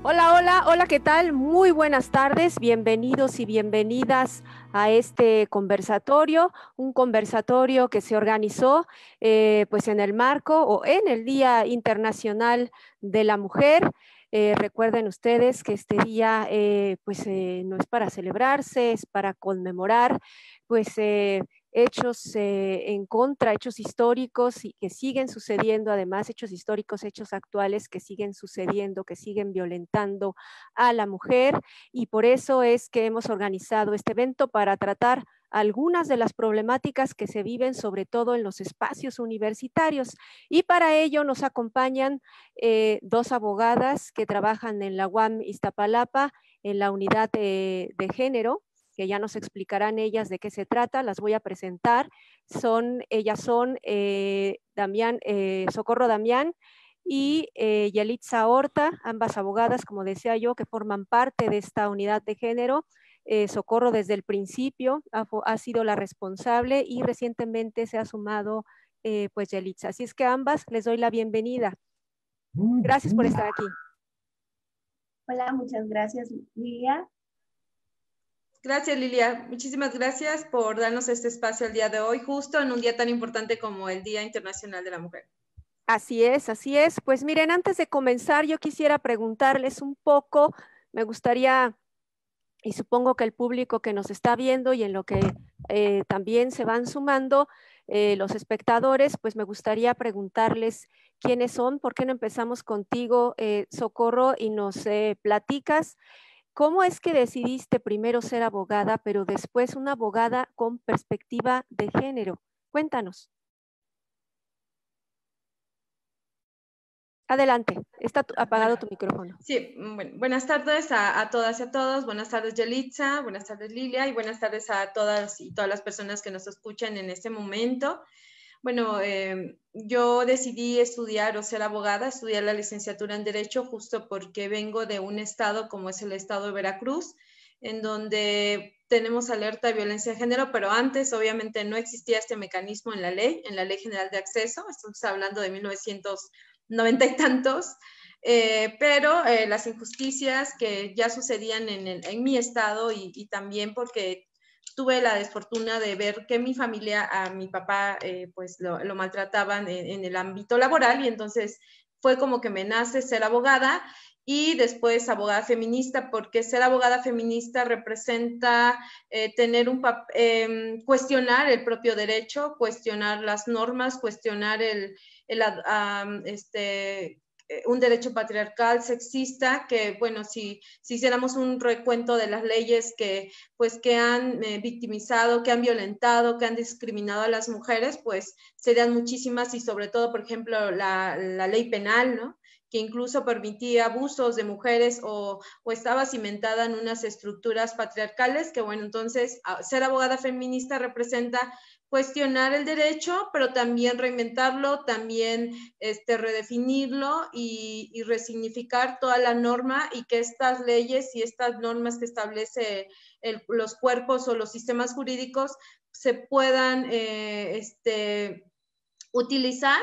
Hola, hola, hola, ¿qué tal? Muy buenas tardes, bienvenidos y bienvenidas a este conversatorio, un conversatorio que se organizó pues en el marco o en el Día Internacional de la Mujer. Recuerden ustedes que este día no es para celebrarse, es para conmemorar pues hechos en contra, hechos históricos y que siguen sucediendo, además hechos históricos, hechos actuales que siguen sucediendo, que siguen violentando a la mujer, y por eso es que hemos organizado este evento para tratar algunas de las problemáticas que se viven sobre todo en los espacios universitarios, y para ello nos acompañan dos abogadas que trabajan en la UAM Iztapalapa en la unidad de género, que ya nos explicarán ellas de qué se trata. Las voy a presentar. Ellas son Socorro Damián y Yelitza Horta, ambas abogadas, como decía yo, que forman parte de esta unidad de género. Socorro desde el principio ha sido la responsable y recientemente se ha sumado pues Yelitza. Así es que a ambas les doy la bienvenida. Gracias por estar aquí. Hola, muchas gracias, Lilia. Gracias, Lilia. Muchísimas gracias por darnos este espacio el día de hoy, justo en un día tan importante como el Día Internacional de la Mujer. Así es, así es. Pues miren, antes de comenzar, yo quisiera preguntarles un poco, me gustaría, y supongo que el público que nos está viendo y en lo que también se van sumando los espectadores, pues me gustaría preguntarles quiénes son. ¿Por qué no empezamos contigo, Socorro, y nos platicas cómo es que decidiste primero ser abogada, pero después una abogada con perspectiva de género? Cuéntanos. Adelante, está apagado tu micrófono. Sí, bueno, buenas tardes a todas y a todos. Buenas tardes, Yelitza. Buenas tardes, Lilia. Y buenas tardes a todas y todas las personas que nos escuchan en este momento. Bueno, yo decidí estudiar o ser abogada, estudiar la licenciatura en Derecho, justo porque vengo de un estado como es el estado de Veracruz, en donde tenemos alerta de violencia de género, pero antes obviamente no existía este mecanismo en la Ley General de Acceso. Estamos hablando de 1990 y tantos. Pero las injusticias que ya sucedían en mi estado y también porque tuve la desfortuna de ver que mi familia, a mi papá, pues lo maltrataban en el ámbito laboral, y entonces fue como que me nace ser abogada y después abogada feminista, porque ser abogada feminista representa tener cuestionar el propio derecho, cuestionar las normas, cuestionar un derecho patriarcal, sexista, que bueno, si hiciéramos un recuento de las leyes que han victimizado, que han violentado, que han discriminado a las mujeres, pues serían muchísimas, y sobre todo, por ejemplo, la ley penal, ¿no?, que incluso permitía abusos de mujeres o estaba cimentada en unas estructuras patriarcales, que bueno, entonces ser abogada feminista representa cuestionar el derecho, pero también reinventarlo, también redefinirlo y resignificar toda la norma, y que estas leyes y estas normas que establece los cuerpos o los sistemas jurídicos se puedan utilizar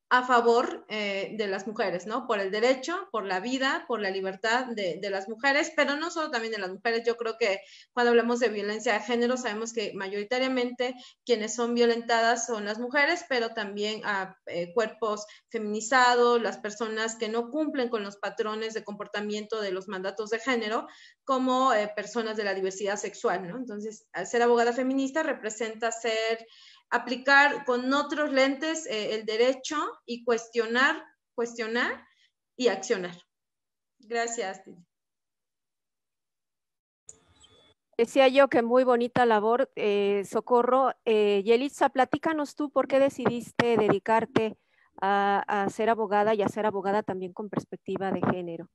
a favor de las mujeres, ¿no? Por el derecho, por la vida, por la libertad de las mujeres, pero no solo también de las mujeres. Yo creo que cuando hablamos de violencia de género sabemos que mayoritariamente quienes son violentadas son las mujeres, pero también a cuerpos feminizados, las personas que no cumplen con los patrones de comportamiento de los mandatos de género, como personas de la diversidad sexual, ¿no? Entonces, al ser abogada feminista representa aplicar con otros lentes el derecho y cuestionar y accionar. Gracias. Decía yo que muy bonita labor, Socorro. Yelitza, platícanos tú por qué decidiste dedicarte a ser abogada y a ser abogada también con perspectiva de género.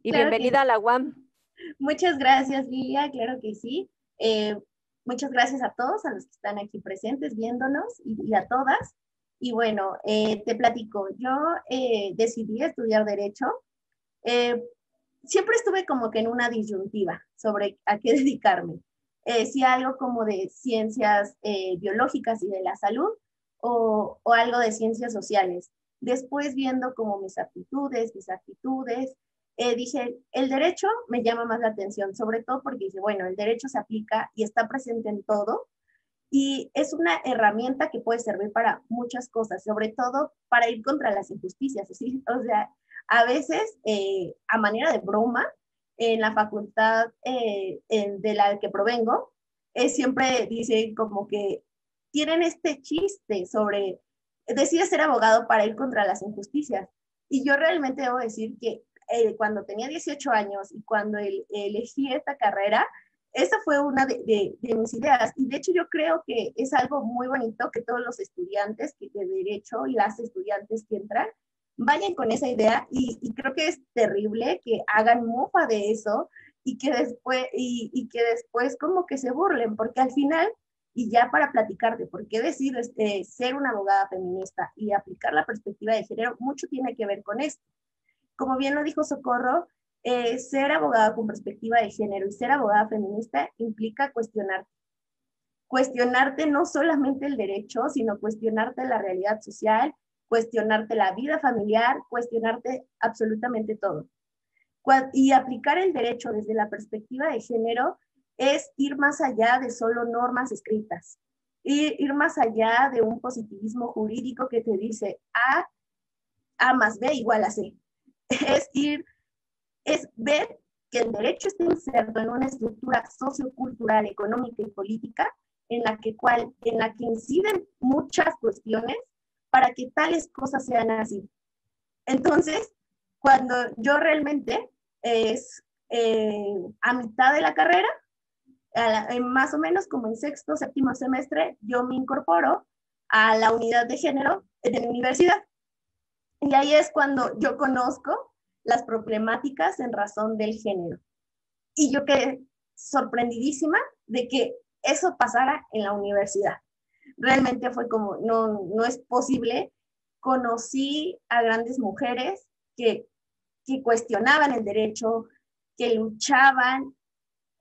Y Claro bienvenida a la UAM. Muchas gracias, Lilia, claro que sí. Muchas gracias a todos, a los que están aquí presentes viéndonos y a todas. Y bueno, te platico, yo decidí estudiar Derecho. Siempre estuve como que en una disyuntiva sobre a qué dedicarme. Si algo como de ciencias biológicas y de la salud o algo de ciencias sociales. Después viendo como mis aptitudes, mis actitudes, dije, el derecho me llama más la atención, sobre todo porque dice, bueno, el derecho se aplica y está presente en todo, y es una herramienta que puede servir para muchas cosas, sobre todo para ir contra las injusticias, ¿sí? O sea, a veces, a manera de broma, en la facultad de la que provengo, siempre dicen como que tienen este chiste sobre, decide ser abogado para ir contra las injusticias. Y yo realmente debo decir que cuando tenía 18 años y cuando elegí esta carrera, esa fue una de mis ideas. Y de hecho yo creo que es algo muy bonito que todos los estudiantes de derecho y las estudiantes que entran vayan con esa idea, y creo que es terrible que hagan mofa de eso y que después como que se burlen, porque al final, y ya para platicarte por qué decido ser una abogada feminista y aplicar la perspectiva de género, mucho tiene que ver con esto. Como bien lo dijo Socorro, ser abogada con perspectiva de género y ser abogada feminista implica cuestionarte no solamente el derecho, sino cuestionarte la realidad social, cuestionarte la vida familiar, cuestionarte absolutamente todo. Y aplicar el derecho desde la perspectiva de género es ir más allá de solo normas escritas, ir más allá de un positivismo jurídico que te dice A más B igual a C. Es ver que el derecho está inserto en una estructura sociocultural, económica y política en la que inciden muchas cuestiones para que tales cosas sean así. Entonces, cuando yo realmente es a mitad de la carrera, más o menos como en sexto, séptimo semestre, yo me incorporo a la unidad de género de mi universidad. Y ahí es cuando yo conozco las problemáticas en razón del género. Y yo quedé sorprendidísima de que eso pasara en la universidad. Realmente fue como, no es posible. Conocí a grandes mujeres que cuestionaban el derecho, que luchaban,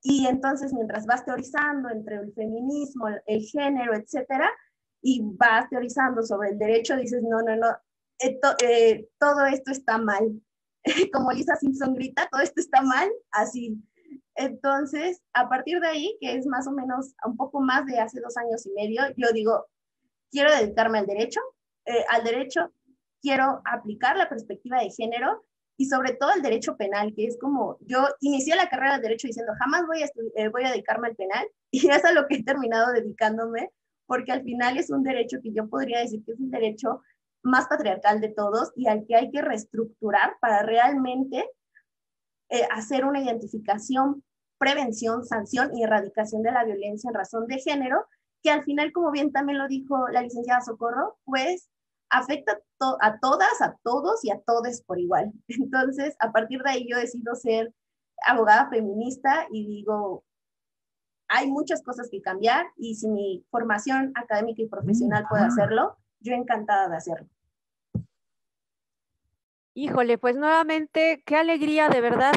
y entonces mientras vas teorizando entre el feminismo, el género, etcétera, y vas teorizando sobre el derecho, dices, no, todo esto está mal. Como Lisa Simpson grita, todo esto está mal, así. Entonces, a partir de ahí, que es más o menos un poco más de hace 2 años y medio, yo digo, quiero dedicarme al derecho, quiero aplicar la perspectiva de género y sobre todo el derecho penal, que es como, yo inicié la carrera de derecho diciendo, jamás voy a dedicarme al penal, y es a lo que he terminado dedicándome, porque al final es un derecho que yo podría decir que es un derecho más patriarcal de todos y al que hay que reestructurar para realmente hacer una identificación, prevención, sanción y erradicación de la violencia en razón de género, que al final, como bien también lo dijo la licenciada Socorro, pues afecta a todas, a todos y a todes por igual. Entonces, a partir de ahí yo decido ser abogada feminista y digo, hay muchas cosas que cambiar y si mi formación académica y profesional puede hacerlo, yo encantada de hacerlo. Híjole, pues nuevamente, qué alegría de verdad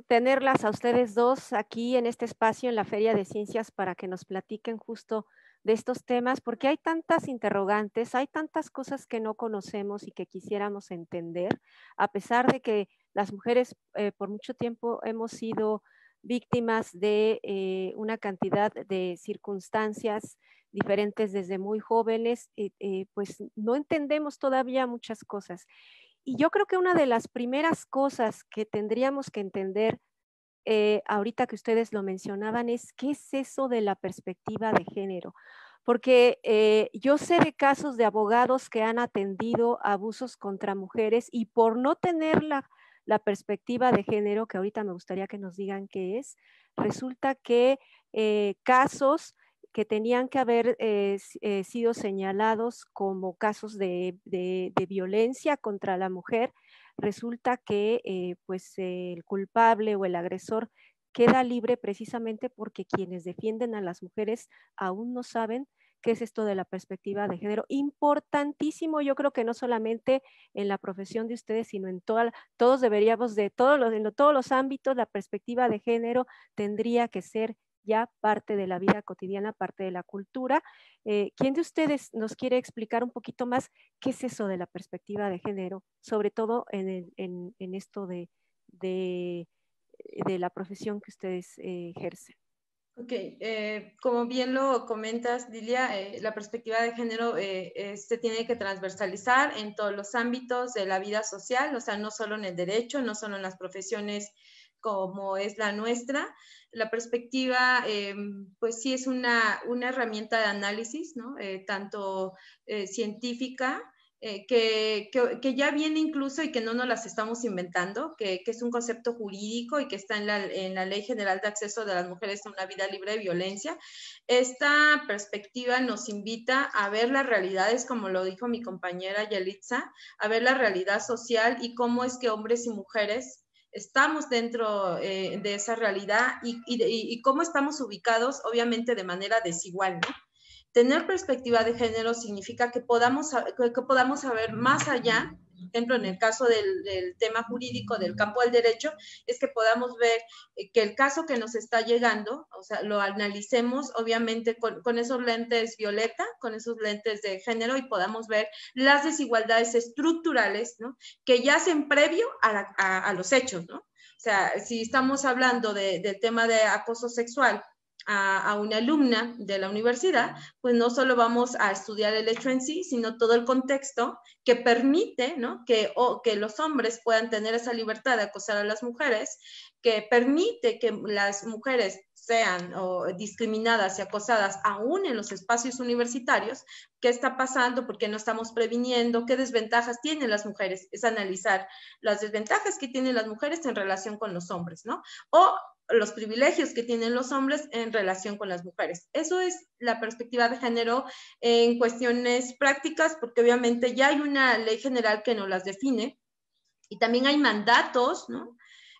tenerlas a ustedes dos aquí en este espacio en la Feria de Ciencias para que nos platiquen justo de estos temas, porque hay tantas interrogantes, hay tantas cosas que no conocemos y que quisiéramos entender, a pesar de que las mujeres por mucho tiempo hemos sido víctimas de una cantidad de circunstancias diferentes desde muy jóvenes, pues no entendemos todavía muchas cosas. Y yo creo que una de las primeras cosas que tendríamos que entender, ahorita que ustedes lo mencionaban, es qué es eso de la perspectiva de género. Porque yo sé de casos de abogados que han atendido abusos contra mujeres y por no tener la perspectiva de género, que ahorita me gustaría que nos digan qué es, resulta que casos que tenían que haber sido señalados como casos de violencia contra la mujer, resulta que pues el culpable o el agresor queda libre precisamente porque quienes defienden a las mujeres aún no saben qué es esto de la perspectiva de género. Importantísimo, yo creo que no solamente en la profesión de ustedes, sino en todos deberíamos en todos los ámbitos, la perspectiva de género tendría que ser ya parte de la vida cotidiana, parte de la cultura. ¿Quién de ustedes nos quiere explicar un poquito más qué es eso de la perspectiva de género, sobre todo en esto de de la profesión que ustedes ejercen. Ok, como bien lo comentas, Lilia, la perspectiva de género se tiene que transversalizar en todos los ámbitos de la vida social, o sea, no solo en el derecho, no solo en las profesiones como es la nuestra. La perspectiva, pues sí es una herramienta de análisis, ¿no? Tanto científica, que ya viene incluso y que no nos las estamos inventando, que es un concepto jurídico y que está en la Ley General de Acceso de las Mujeres a una Vida Libre de Violencia. Esta perspectiva nos invita a ver las realidades, como lo dijo mi compañera Yelitza, a ver la realidad social y cómo es que hombres y mujeres estamos dentro de esa realidad y cómo estamos ubicados, obviamente de manera desigual, ¿no? Tener perspectiva de género significa que podamos saber más allá. Por ejemplo, en el caso del tema jurídico, del campo del derecho, es que podamos ver que el caso que nos está llegando, o sea, lo analicemos obviamente con esos lentes violeta, con esos lentes de género, y podamos ver las desigualdades estructurales, ¿no?, que yacen previo a los hechos, ¿no? O sea, si estamos hablando del tema de acoso sexual a una alumna de la universidad, pues no solo vamos a estudiar el hecho en sí, sino todo el contexto que permite, ¿no?, que los hombres puedan tener esa libertad de acosar a las mujeres, que permite que las mujeres sean discriminadas y acosadas aún en los espacios universitarios. ¿Qué está pasando? ¿Por qué no estamos previniendo? ¿Qué desventajas tienen las mujeres? Es analizar las desventajas que tienen las mujeres en relación con los hombres, ¿no? O los privilegios que tienen los hombres en relación con las mujeres. Eso es la perspectiva de género en cuestiones prácticas, porque obviamente ya hay una ley general que nos las define y también hay mandatos, ¿no?,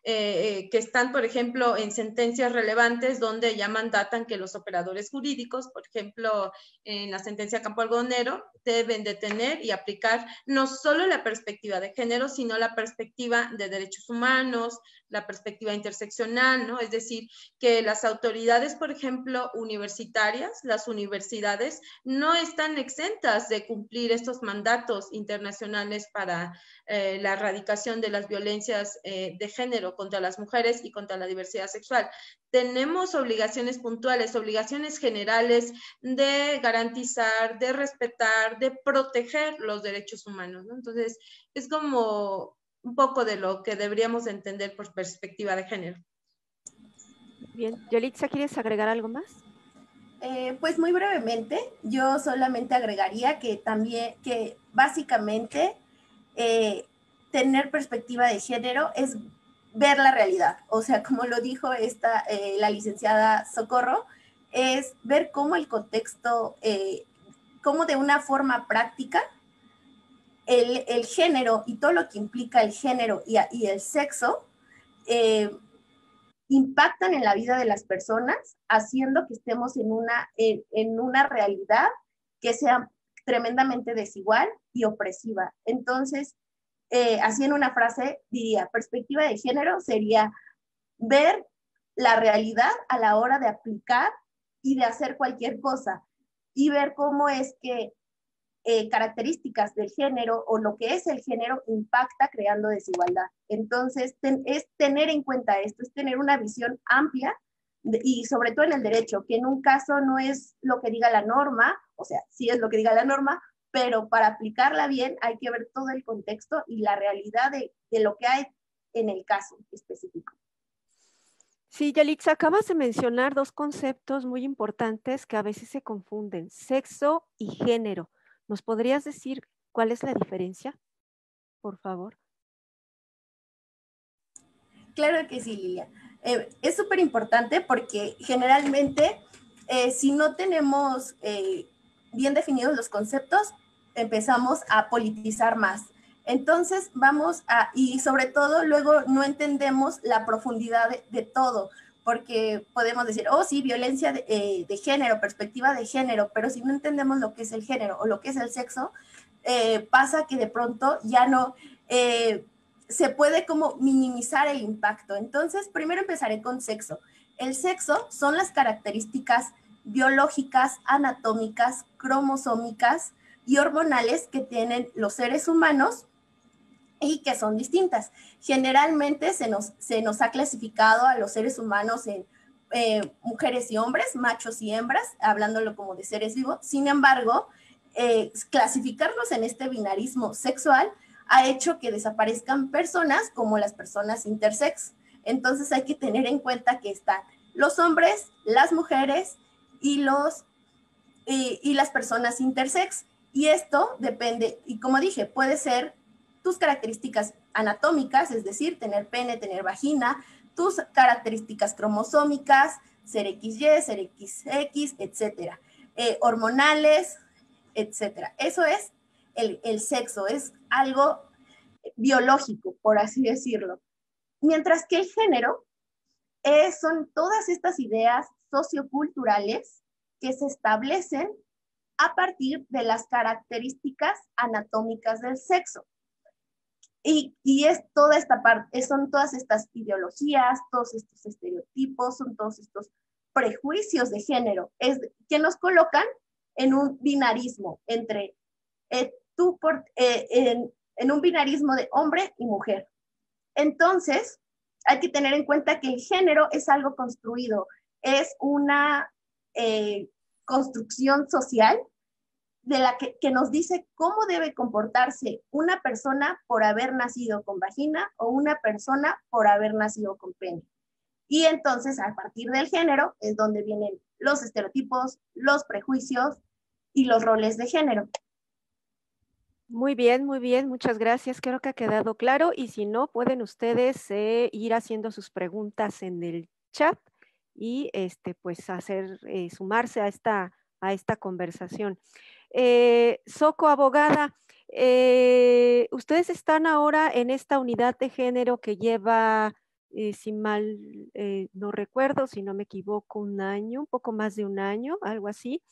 que están, por ejemplo, en sentencias relevantes donde ya mandatan que los operadores jurídicos, por ejemplo, en la sentencia Campo Algodonero, deben de tener y aplicar no solo la perspectiva de género, sino la perspectiva de derechos humanos, la perspectiva interseccional, ¿no? Es decir, que las autoridades, por ejemplo, universitarias, las universidades, no están exentas de cumplir estos mandatos internacionales para la erradicación de las violencias de género contra las mujeres y contra la diversidad sexual. Tenemos obligaciones puntuales, obligaciones generales de garantizar, de respetar, de proteger los derechos humanos, ¿no? Entonces, es como un poco de lo que deberíamos entender por perspectiva de género. Bien, Yelitza, ¿quieres agregar algo más? Pues muy brevemente, yo solamente agregaría que también, que básicamente tener perspectiva de género es ver la realidad. O sea, como lo dijo la licenciada Socorro, es ver cómo el contexto, cómo de una forma práctica el género y todo lo que implica el género y el sexo impactan en la vida de las personas, haciendo que estemos en una realidad que sea tremendamente desigual y opresiva. Entonces, así en una frase diría, perspectiva de género sería ver la realidad a la hora de aplicar y de hacer cualquier cosa, y ver cómo es que características del género o lo que es el género impacta creando desigualdad. Entonces, es tener en cuenta esto, es tener una visión amplia y sobre todo en el derecho, que en un caso no es lo que diga la norma, o sea, sí es lo que diga la norma, pero para aplicarla bien hay que ver todo el contexto y la realidad de lo que hay en el caso específico. Sí, Yelitza, acabas de mencionar dos conceptos muy importantes que a veces se confunden, sexo y género. ¿Nos podrías decir cuál es la diferencia, por favor? Claro que sí, Lilia. Es súper importante porque generalmente si no tenemos bien definidos los conceptos, empezamos a politizar más. Entonces y sobre todo luego no entendemos la profundidad de todo, porque podemos decir, oh sí, violencia de género, perspectiva de género, pero si no entendemos lo que es el género o lo que es el sexo, pasa que de pronto ya no se puede como minimizar el impacto. Entonces, primero empezaré con sexo. El sexo son las características biológicas, anatómicas, cromosómicas y hormonales que tienen los seres humanos y que son distintas. Generalmente se nos ha clasificado a los seres humanos en mujeres y hombres, machos y hembras, hablándolo como de seres vivos. Sin embargo, clasificarnos en este binarismo sexual ha hecho que desaparezcan personas como las personas intersex. Entonces hay que tener en cuenta que están los hombres, las mujeres y las personas intersex. Y esto depende, y como dije, puede ser tus características anatómicas, es decir, tener pene, tener vagina, tus características cromosómicas, ser XY, ser XX, etcétera, hormonales, etcétera. Eso es el sexo, es algo biológico, por así decirlo. Mientras que el género son todas estas ideas socioculturales que se establecen a partir de las características anatómicas del sexo. Y es toda esta parte, son todas estas ideologías, todos estos estereotipos, son todos estos prejuicios de género, que nos colocan en un binarismo entre en un binarismo de hombre y mujer. Entonces, hay que tener en cuenta que el género es algo construido, es una construcción social de la que nos dice cómo debe comportarse una persona por haber nacido con vagina o una persona por haber nacido con pene. Y entonces, a partir del género, es donde vienen los estereotipos, los prejuicios y los roles de género. Muy bien, muchas gracias. Creo que ha quedado claro y si no, pueden ustedes ir haciendo sus preguntas en el chat y pues sumarse a esta conversación. Soco, abogada, ustedes están ahora en esta unidad de género que lleva, si mal no recuerdo, si no me equivoco, un año, un poco más de un año, algo así.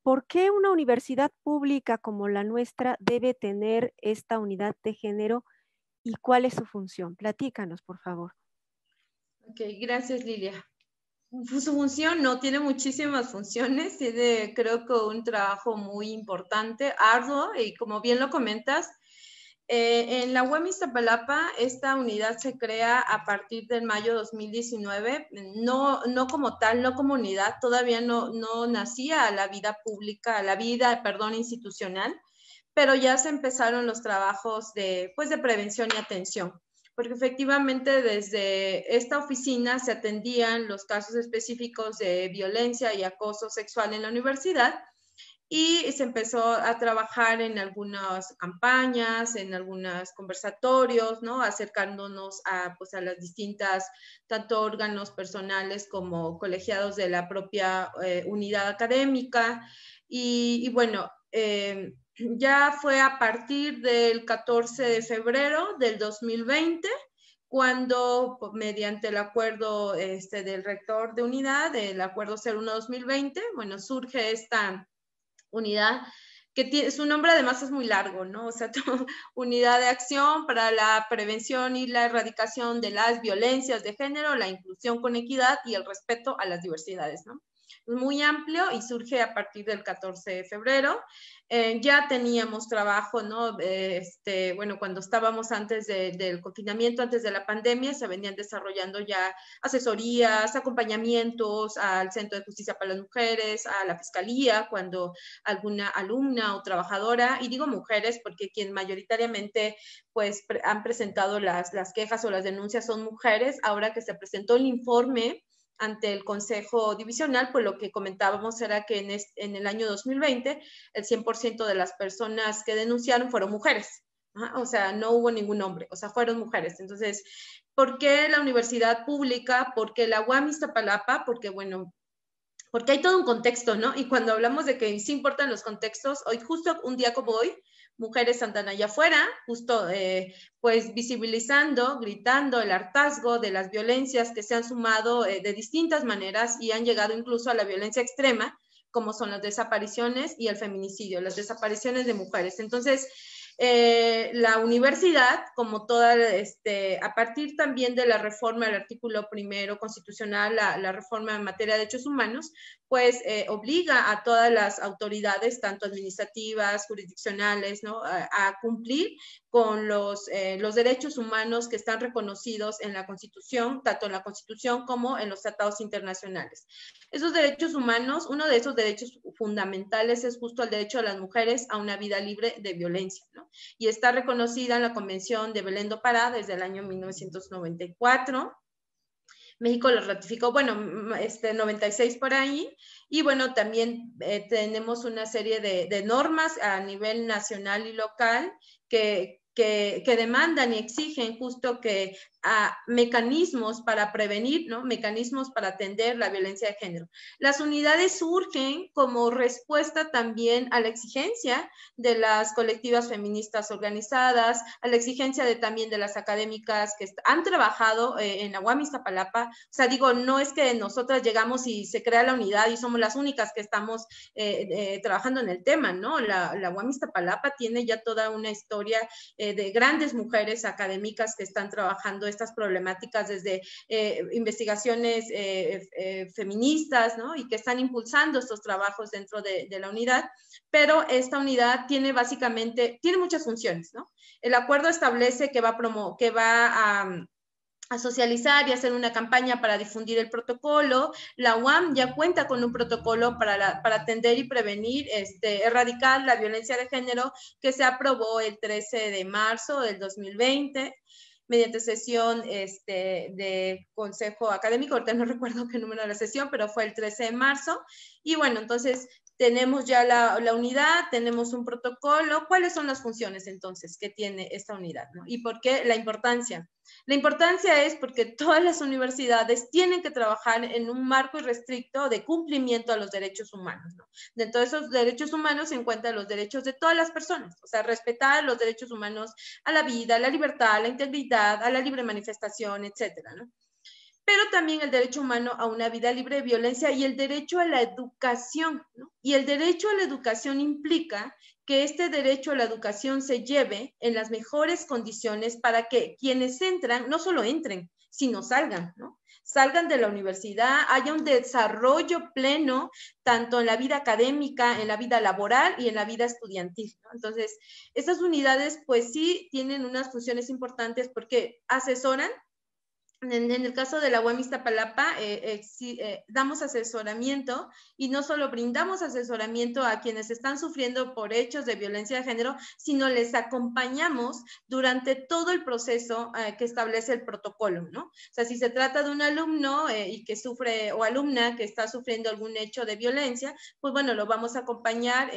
¿Por qué una universidad pública como la nuestra debe tener esta unidad de género y cuál es su función? Platícanos, por favor. Ok, gracias, Lilia. Su función no tiene muchísimas funciones, tiene creo que un trabajo muy importante, arduo, y como bien lo comentas, en la UAM Iztapalapa esta unidad se crea a partir del mayo 2019, no como tal, no como unidad, todavía no nacía la vida pública, institucional, pero ya se empezaron los trabajos de prevención y atención, porque efectivamente desde esta oficina se atendían los casos específicos de violencia y acoso sexual en la universidad y se empezó a trabajar en algunas campañas, en algunos conversatorios, ¿no? Acercándonos a las distintas, tanto órganos personales como colegiados de la propia unidad académica. Y bueno, ya fue a partir del 14 de febrero del 2020, cuando mediante el acuerdo del rector de unidad, el acuerdo 01-2020, bueno, surge esta unidad que su nombre además es muy largo, ¿no? O sea, Unidad de Acción para la Prevención y la Erradicación de las Violencias de Género, la Inclusión con Equidad y el Respeto a las Diversidades, ¿no? Muy amplio y surge a partir del 14 de febrero. Ya teníamos trabajo, ¿no? Bueno, cuando estábamos antes del confinamiento, antes de la pandemia, se venían desarrollando ya asesorías, acompañamientos al Centro de Justicia para las Mujeres, a la Fiscalía, cuando alguna alumna o trabajadora, y digo mujeres porque quien mayoritariamente pues han presentado las quejas o las denuncias son mujeres. Ahora que se presentó el informe ante el Consejo Divisional, pues lo que comentábamos era que en el año 2020 el 100% de las personas que denunciaron fueron mujeres. O sea, no hubo ningún hombre, o sea, fueron mujeres. Entonces, ¿por qué la universidad pública? ¿Por qué la UAM Iztapalapa? Porque, bueno, porque hay todo un contexto, ¿no? Y cuando hablamos de que sí importan los contextos, hoy, justo un día como hoy, Mujeres andan allá afuera, justo pues visibilizando, gritando el hartazgo de las violencias que se han sumado de distintas maneras y han llegado incluso a la violencia extrema, como son las desapariciones y el feminicidio, las desapariciones de mujeres. Entonces, La universidad, como toda, a partir también de la reforma del artículo primero constitucional, la reforma en materia de derechos humanos, pues obliga a todas las autoridades, tanto administrativas, jurisdiccionales, ¿no? a cumplir con los derechos humanos que están reconocidos en la Constitución, tanto en la Constitución como en los tratados internacionales. Esos derechos humanos, uno de esos derechos fundamentales es justo el derecho de las mujeres a una vida libre de violencia, ¿no? Y está reconocida en la Convención de Belén do Pará desde el año 1994. México lo ratificó, bueno, 96 por ahí, y bueno, también tenemos una serie de normas a nivel nacional y local que demandan y exigen justo que mecanismos para prevenir, ¿no? Mecanismos para atender la violencia de género. Las unidades surgen como respuesta también a la exigencia de las colectivas feministas organizadas, a la exigencia también de las académicas que han trabajado en la UAM Iztapalapa. O sea, digo, no es que nosotras llegamos y se crea la unidad y somos las únicas que estamos trabajando en el tema, ¿no? La UAM Iztapalapa tiene ya toda una historia de grandes mujeres académicas que están trabajando estas problemáticas desde investigaciones feministas, ¿no? Y que están impulsando estos trabajos dentro de la unidad, pero esta unidad tiene muchas funciones, ¿no? El acuerdo establece que va a socializar y hacer una campaña para difundir el protocolo. La UAM ya cuenta con un protocolo para atender y prevenir, erradicar la violencia de género que se aprobó el 13 de marzo del 2020 mediante sesión de consejo académico. Ahorita no recuerdo qué número de la sesión, pero fue el 13 de marzo. Y bueno, entonces tenemos ya la unidad, tenemos un protocolo. ¿Cuáles son las funciones entonces que tiene esta unidad, ¿no? ¿Y por qué la importancia? La importancia es porque todas las universidades tienen que trabajar en un marco irrestricto de cumplimiento a los derechos humanos, ¿no? Dentro de esos derechos humanos se encuentran los derechos de todas las personas, o sea, respetar los derechos humanos a la vida, a la libertad, a la integridad, a la libre manifestación, etcétera, ¿no? Pero también el derecho humano a una vida libre de violencia y el derecho a la educación, ¿no? Y el derecho a la educación implica que este derecho a la educación se lleve en las mejores condiciones para que quienes entran, no solo entren, sino salgan, ¿no? Salgan de la universidad, haya un desarrollo pleno, tanto en la vida académica, en la vida laboral y en la vida estudiantil, ¿no? Entonces, estas unidades, pues sí, tienen unas funciones importantes porque asesoran. En el caso de la UAM Iztapalapa, damos asesoramiento y no solo brindamos asesoramiento a quienes están sufriendo por hechos de violencia de género, sino les acompañamos durante todo el proceso que establece el protocolo, ¿no? O sea, si se trata de un alumno y que sufre, o alumna que está sufriendo algún hecho de violencia, pues bueno, lo vamos a acompañar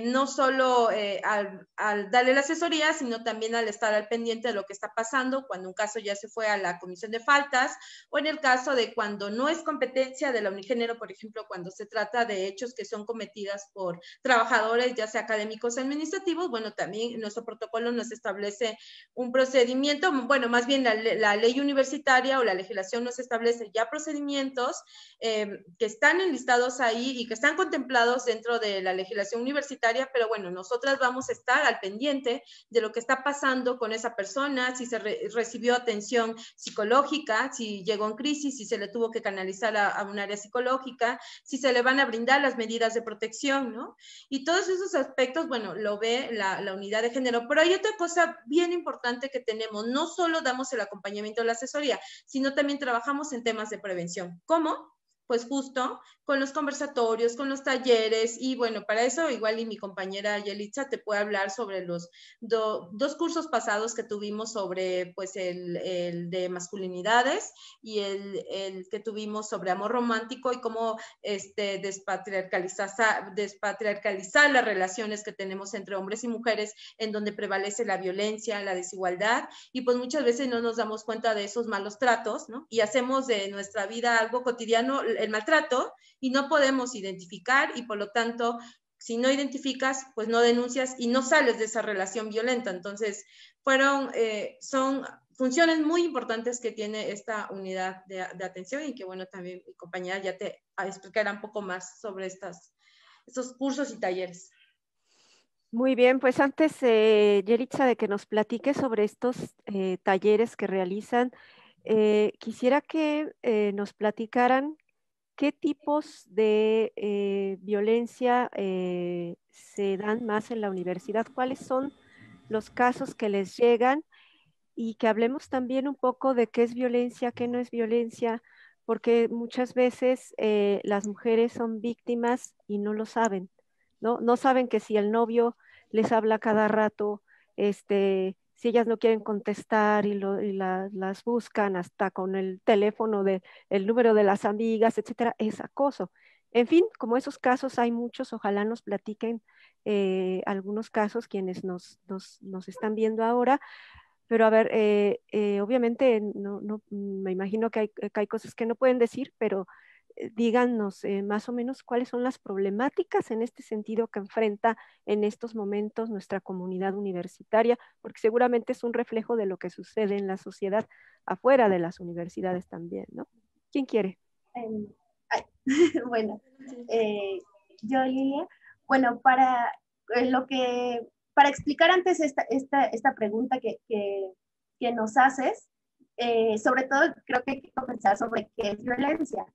no solo al darle la asesoría, sino también al estar al pendiente de lo que está pasando cuando un caso ya se fue a la comisión de faltas, o en el caso de cuando no es competencia de la Unigénero, por ejemplo, cuando se trata de hechos que son cometidas por trabajadores, ya sea académicos o administrativos. Bueno, también nuestro protocolo nos establece un procedimiento, bueno, más bien la ley universitaria o la legislación nos establece ya procedimientos que están enlistados ahí y que están contemplados dentro de la legislación universitaria, pero bueno, nosotras vamos a estar al pendiente de lo que está pasando con esa persona, si se recibió atención psicológica, si llegó en crisis, si se le tuvo que canalizar a un área psicológica, si se le van a brindar las medidas de protección, ¿no? Y todos esos aspectos, bueno, lo ve la unidad de género. Pero hay otra cosa bien importante que tenemos, no solo damos el acompañamiento o la asesoría, sino también trabajamos en temas de prevención. ¿Cómo? Pues justo con los conversatorios, con los talleres, y bueno, para eso igual y mi compañera Yelitza te puede hablar sobre los dos cursos pasados que tuvimos sobre pues el de masculinidades y el que tuvimos sobre amor romántico y cómo despatriarcalizar las relaciones que tenemos entre hombres y mujeres, en donde prevalece la violencia, la desigualdad, y pues muchas veces no nos damos cuenta de esos malos tratos, ¿no? Y hacemos de nuestra vida algo cotidiano el maltrato y no podemos identificar, y por lo tanto, si no identificas, pues no denuncias y no sales de esa relación violenta. Entonces, son funciones muy importantes que tiene esta unidad de atención, y que bueno, también mi compañera ya te explicará un poco más sobre estos cursos y talleres. Muy bien, pues antes, Yeritza, de que nos platique sobre estos talleres que realizan, quisiera que nos platicaran qué tipos de violencia se dan más en la universidad, cuáles son los casos que les llegan y que hablemos también un poco de qué es violencia, qué no es violencia, porque muchas veces las mujeres son víctimas y no lo saben, ¿no? No saben que si el novio les habla cada rato, si ellas no quieren contestar las buscan hasta con el teléfono de el número de las amigas, etcétera, es acoso. En fin, como esos casos hay muchos, ojalá nos platiquen algunos casos quienes nos están viendo ahora, pero a ver, obviamente me imagino que hay cosas que no pueden decir, pero díganos más o menos cuáles son las problemáticas en este sentido que enfrenta en estos momentos nuestra comunidad universitaria, porque seguramente es un reflejo de lo que sucede en la sociedad afuera de las universidades también, ¿no? ¿Quién quiere? Em, ay, bueno, eh, yo, Lilia, bueno, para explicar antes esta pregunta que nos haces, sobre todo creo que hay que comenzar sobre qué es violencia.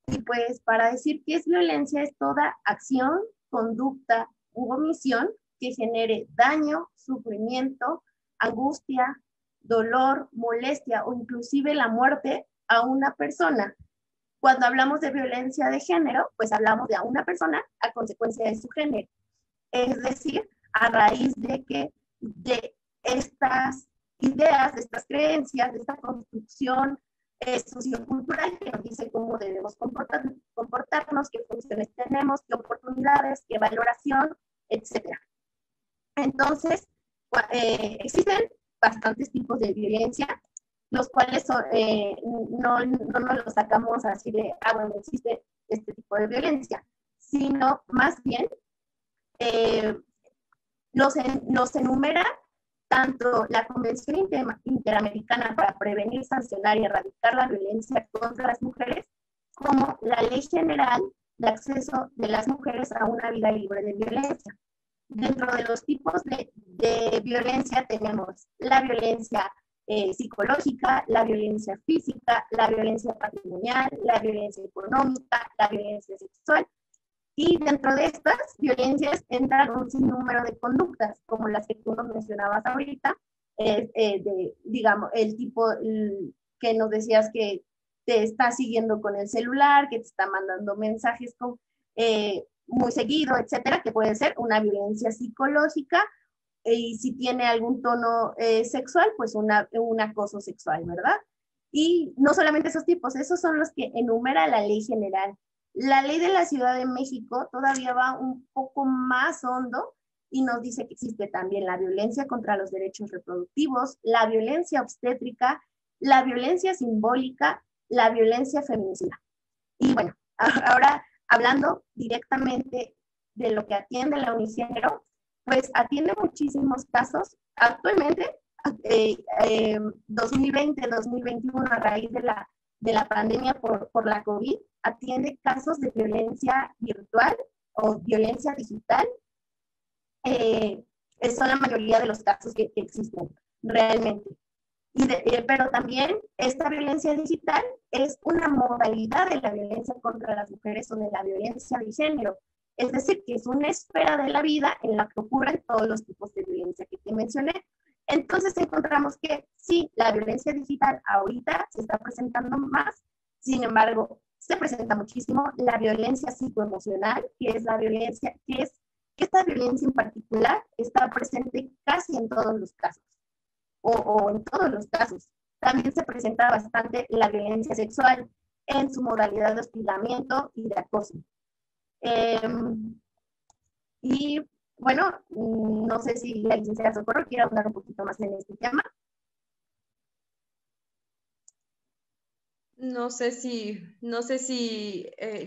Y pues para decir qué es violencia es toda acción, conducta u omisión que genere daño, sufrimiento, angustia, dolor, molestia o inclusive la muerte a una persona. Cuando hablamos de violencia de género, pues hablamos de a una persona a consecuencia de su género. Es decir, a raíz de estas ideas, de estas creencias, de esta construcción sociocultural que nos dice cómo debemos comportarnos, qué funciones tenemos, qué oportunidades, qué valoración, etc. Entonces, existen bastantes tipos de violencia, los cuales no nos los sacamos así de, bueno, existe este tipo de violencia, sino más bien los enumera tanto la Convención Interamericana para Prevenir, Sancionar y Erradicar la Violencia contra las Mujeres, como la Ley General de Acceso de las Mujeres a una Vida Libre de Violencia. Dentro de los tipos de violencia tenemos la violencia psicológica, la violencia física, la violencia patrimonial, la violencia económica, la violencia sexual. Y dentro de estas violencias entran un sinnúmero de conductas, como las que tú nos mencionabas ahorita, digamos, el tipo que nos decías que te está siguiendo con el celular, que te está mandando mensajes muy seguido, etcétera, que puede ser una violencia psicológica, y si tiene algún tono sexual, pues un acoso sexual, ¿verdad? Y no solamente esos tipos, esos son los que enumera la ley general. La ley de la Ciudad de México todavía va un poco más hondo y nos dice que existe también la violencia contra los derechos reproductivos, la violencia obstétrica, la violencia simbólica, la violencia feminicida. Y bueno, ahora hablando directamente de lo que atiende la Unicentro, pues atiende muchísimos casos. Actualmente, 2020-2021, a raíz de la pandemia por la COVID, atiende casos de violencia virtual o violencia digital. Son la mayoría de los casos que existen realmente. Pero también esta violencia digital es una modalidad de la violencia contra las mujeres o de la violencia de género. Es decir, que es una esfera de la vida en la que ocurren todos los tipos de violencia que te mencioné. Entonces encontramos que sí, la violencia digital ahorita se está presentando más, sin embargo, se presenta muchísimo la violencia psicoemocional, que es la violencia, que esta violencia en particular está presente casi en todos los casos, o en todos los casos. También se presenta bastante la violencia sexual en su modalidad de hostigamiento y de acoso. Y bueno, no sé si la licenciada Socorro quiere hablar un poquito más en este tema. No sé si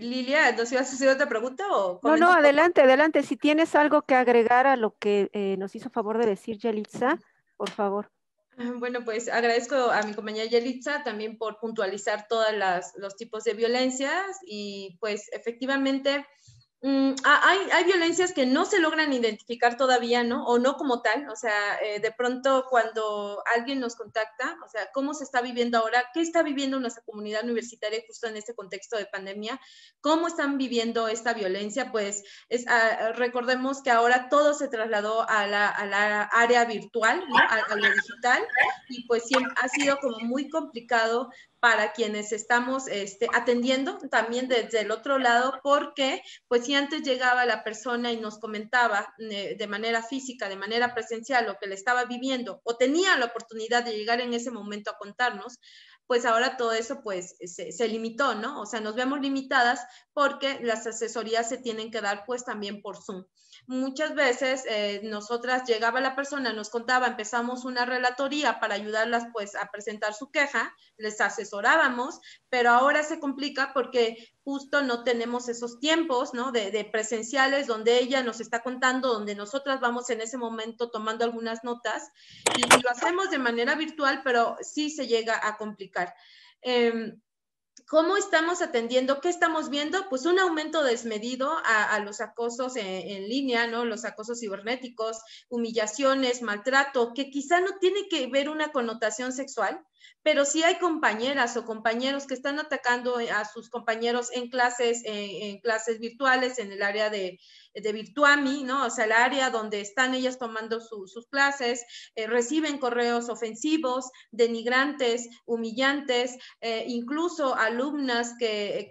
Lilia, ¿nos ibas a hacer otra pregunta o No, no, adelante, adelante. Si tienes algo que agregar a lo que nos hizo favor de decir Yelitza, por favor. Bueno, pues agradezco a mi compañera Yelitza también por puntualizar todos los tipos de violencias y pues efectivamente Hay violencias que no se logran identificar todavía, ¿no? O no como tal, o sea, de pronto cuando alguien nos contacta, o sea, ¿cómo se está viviendo ahora? ¿Qué está viviendo nuestra comunidad universitaria justo en este contexto de pandemia? ¿Cómo están viviendo esta violencia? Pues recordemos que ahora todo se trasladó a la área virtual, ¿no? A lo digital, y pues siempre ha sido como muy complicado para quienes estamos atendiendo también desde el otro lado, porque pues si antes llegaba la persona y nos comentaba de manera física, de manera presencial lo que le estaba viviendo, o tenía la oportunidad de llegar en ese momento a contarnos, pues ahora todo eso pues se limitó, ¿no? O sea, nos vemos limitadas porque las asesorías se tienen que dar pues también por Zoom. Muchas veces nosotras llegaba la persona, nos contaba, empezamos una relatoría para ayudarlas pues a presentar su queja, les asesorábamos, pero ahora se complica porque justo no tenemos esos tiempos, ¿no? De presenciales donde ella nos está contando, donde nosotras vamos en ese momento tomando algunas notas y lo hacemos de manera virtual, pero sí se llega a complicar. ¿Cómo estamos atendiendo? ¿Qué estamos viendo? Pues un aumento desmedido a los acosos en línea, ¿no? Los acosos cibernéticos, humillaciones, maltrato, que quizá no tiene que ver una connotación sexual, pero sí hay compañeras o compañeros que están atacando a sus compañeros en clases virtuales, en el área de Virtuami, ¿no? O sea, el área donde están ellas tomando sus clases, reciben correos ofensivos, denigrantes, humillantes, incluso alumnas que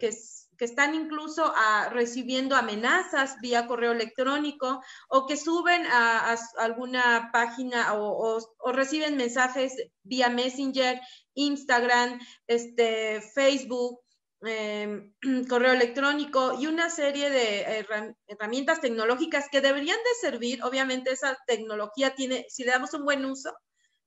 están incluso recibiendo amenazas vía correo electrónico o que suben a alguna página o reciben mensajes vía Messenger, Instagram, Facebook, correo electrónico y una serie de herramientas tecnológicas que deberían de servir. Obviamente esa tecnología tiene, si le damos un buen uso,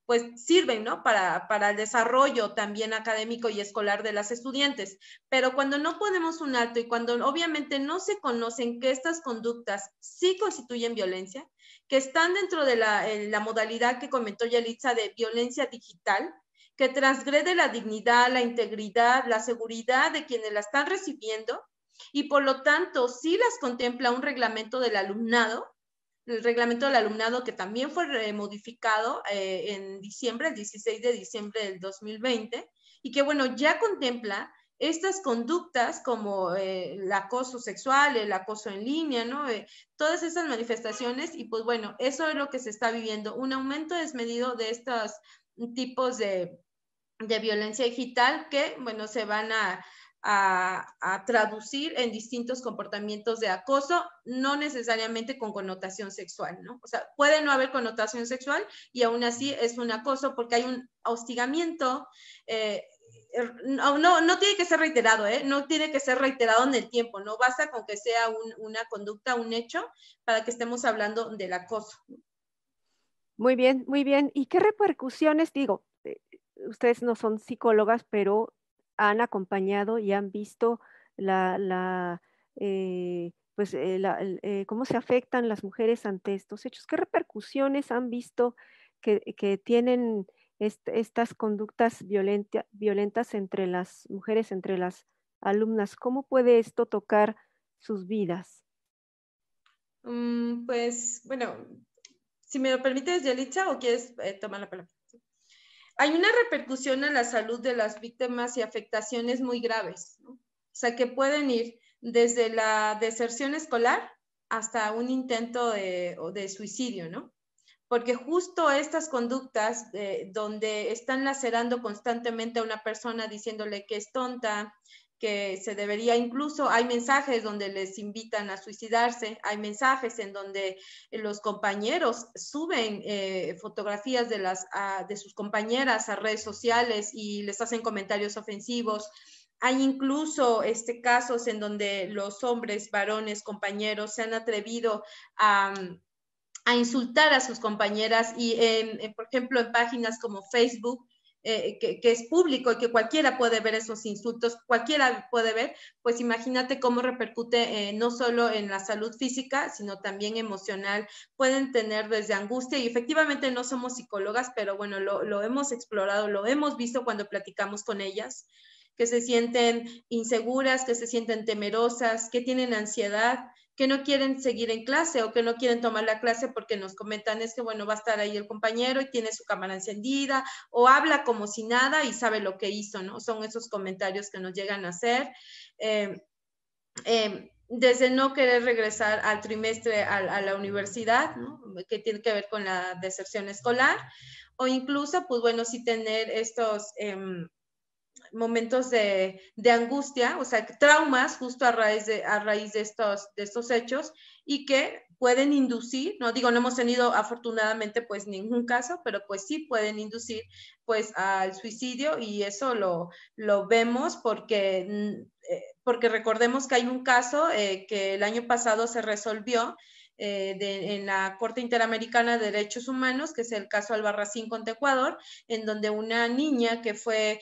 pues sirven, ¿no? Para el desarrollo también académico y escolar de las estudiantes. Pero cuando no ponemos un alto y cuando obviamente no se conocen que estas conductas sí constituyen violencia, que están dentro de la modalidad que comentó Yelitza de violencia digital, que transgrede la dignidad, la integridad, la seguridad de quienes la están recibiendo y por lo tanto sí las contempla un reglamento del alumnado, el reglamento del alumnado que también fue modificado en diciembre, el 16 de diciembre del 2020, y que bueno, ya contempla estas conductas como el acoso sexual, el acoso en línea, ¿no? Todas esas manifestaciones y pues bueno, eso es lo que se está viviendo, un aumento desmedido de estos tipos de violencia digital que, bueno, se van a traducir en distintos comportamientos de acoso, no necesariamente con connotación sexual, ¿no? O sea, puede no haber connotación sexual y aún así es un acoso porque hay un hostigamiento, no tiene que ser reiterado, no tiene que ser reiterado en el tiempo, no basta con que sea una conducta, un hecho, para que estemos hablando del acoso. Muy bien, muy bien. ¿Y qué repercusiones, digo, ustedes no son psicólogas, pero han acompañado y han visto cómo se afectan las mujeres ante estos hechos? ¿Qué repercusiones han visto que tienen estas conductas violentas entre las mujeres, entre las alumnas? ¿Cómo puede esto tocar sus vidas? Pues, bueno, si me lo permites, Yelitza, ¿o quieres tomar la palabra? Hay una repercusión en la salud de las víctimas y afectaciones muy graves, ¿no? O sea, que pueden ir desde la deserción escolar hasta un intento de suicidio, ¿no? Porque justo estas conductas donde están lacerando constantemente a una persona diciéndole que es tonta, que se debería, incluso hay mensajes donde les invitan a suicidarse, hay mensajes en donde los compañeros suben fotografías de sus compañeras a redes sociales y les hacen comentarios ofensivos. Hay incluso casos en donde los hombres, varones, compañeros se han atrevido a insultar a sus compañeras y, por ejemplo, en páginas como Facebook, que es público y que cualquiera puede ver esos insultos, cualquiera puede ver, pues imagínate cómo repercute no solo en la salud física, sino también emocional. Pueden tener desde angustia y efectivamente no somos psicólogas, pero bueno, lo hemos explorado, lo hemos visto cuando platicamos con ellas, que se sienten inseguras, que se sienten temerosas, que tienen ansiedad, que no quieren seguir en clase o que no quieren tomar la clase porque nos comentan es que, bueno, va a estar ahí el compañero y tiene su cámara encendida o habla como si nada y sabe lo que hizo, ¿no? Son esos comentarios que nos llegan a hacer. Desde no querer regresar al trimestre a la universidad, ¿no? Que tiene que ver con la deserción escolar, o incluso, pues bueno, sí tener estos momentos de angustia, o sea, traumas justo a raíz de estos hechos y que pueden inducir, no digo, no hemos tenido afortunadamente pues ningún caso, pero pues sí pueden inducir pues al suicidio y eso lo vemos porque recordemos que hay un caso que el año pasado se resolvió en la Corte Interamericana de Derechos Humanos, que es el caso Albarracín contra Ecuador, en donde una niña que fue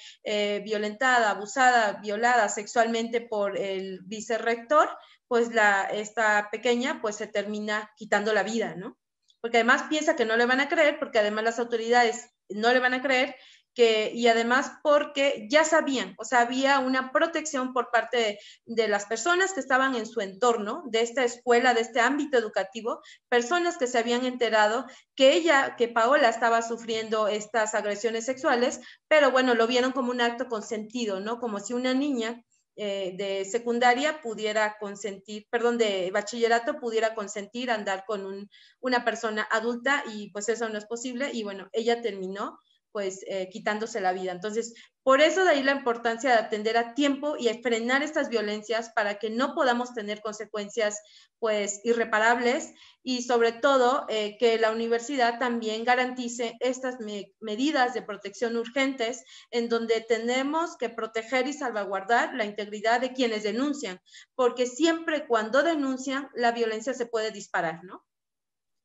violentada, abusada, violada sexualmente por el vicerrector, pues esta pequeña pues se termina quitando la vida, ¿no? Porque además piensa que no le van a creer, porque además las autoridades no le van a creer, y además porque ya sabían, o sea, había una protección por parte de las personas que estaban en su entorno, de esta escuela, de este ámbito educativo, personas que se habían enterado que Paola estaba sufriendo estas agresiones sexuales, pero bueno, lo vieron como un acto consentido, ¿no? Como si una niña de secundaria pudiera consentir, perdón, de bachillerato pudiera consentir andar con una persona adulta y pues eso no es posible y bueno, ella terminó pues quitándose la vida. Entonces, por eso de ahí la importancia de atender a tiempo y frenar estas violencias para que no podamos tener consecuencias pues irreparables y sobre todo que la universidad también garantice estas medidas de protección urgentes en donde tenemos que proteger y salvaguardar la integridad de quienes denuncian, porque siempre cuando denuncian la violencia se puede disparar, ¿no?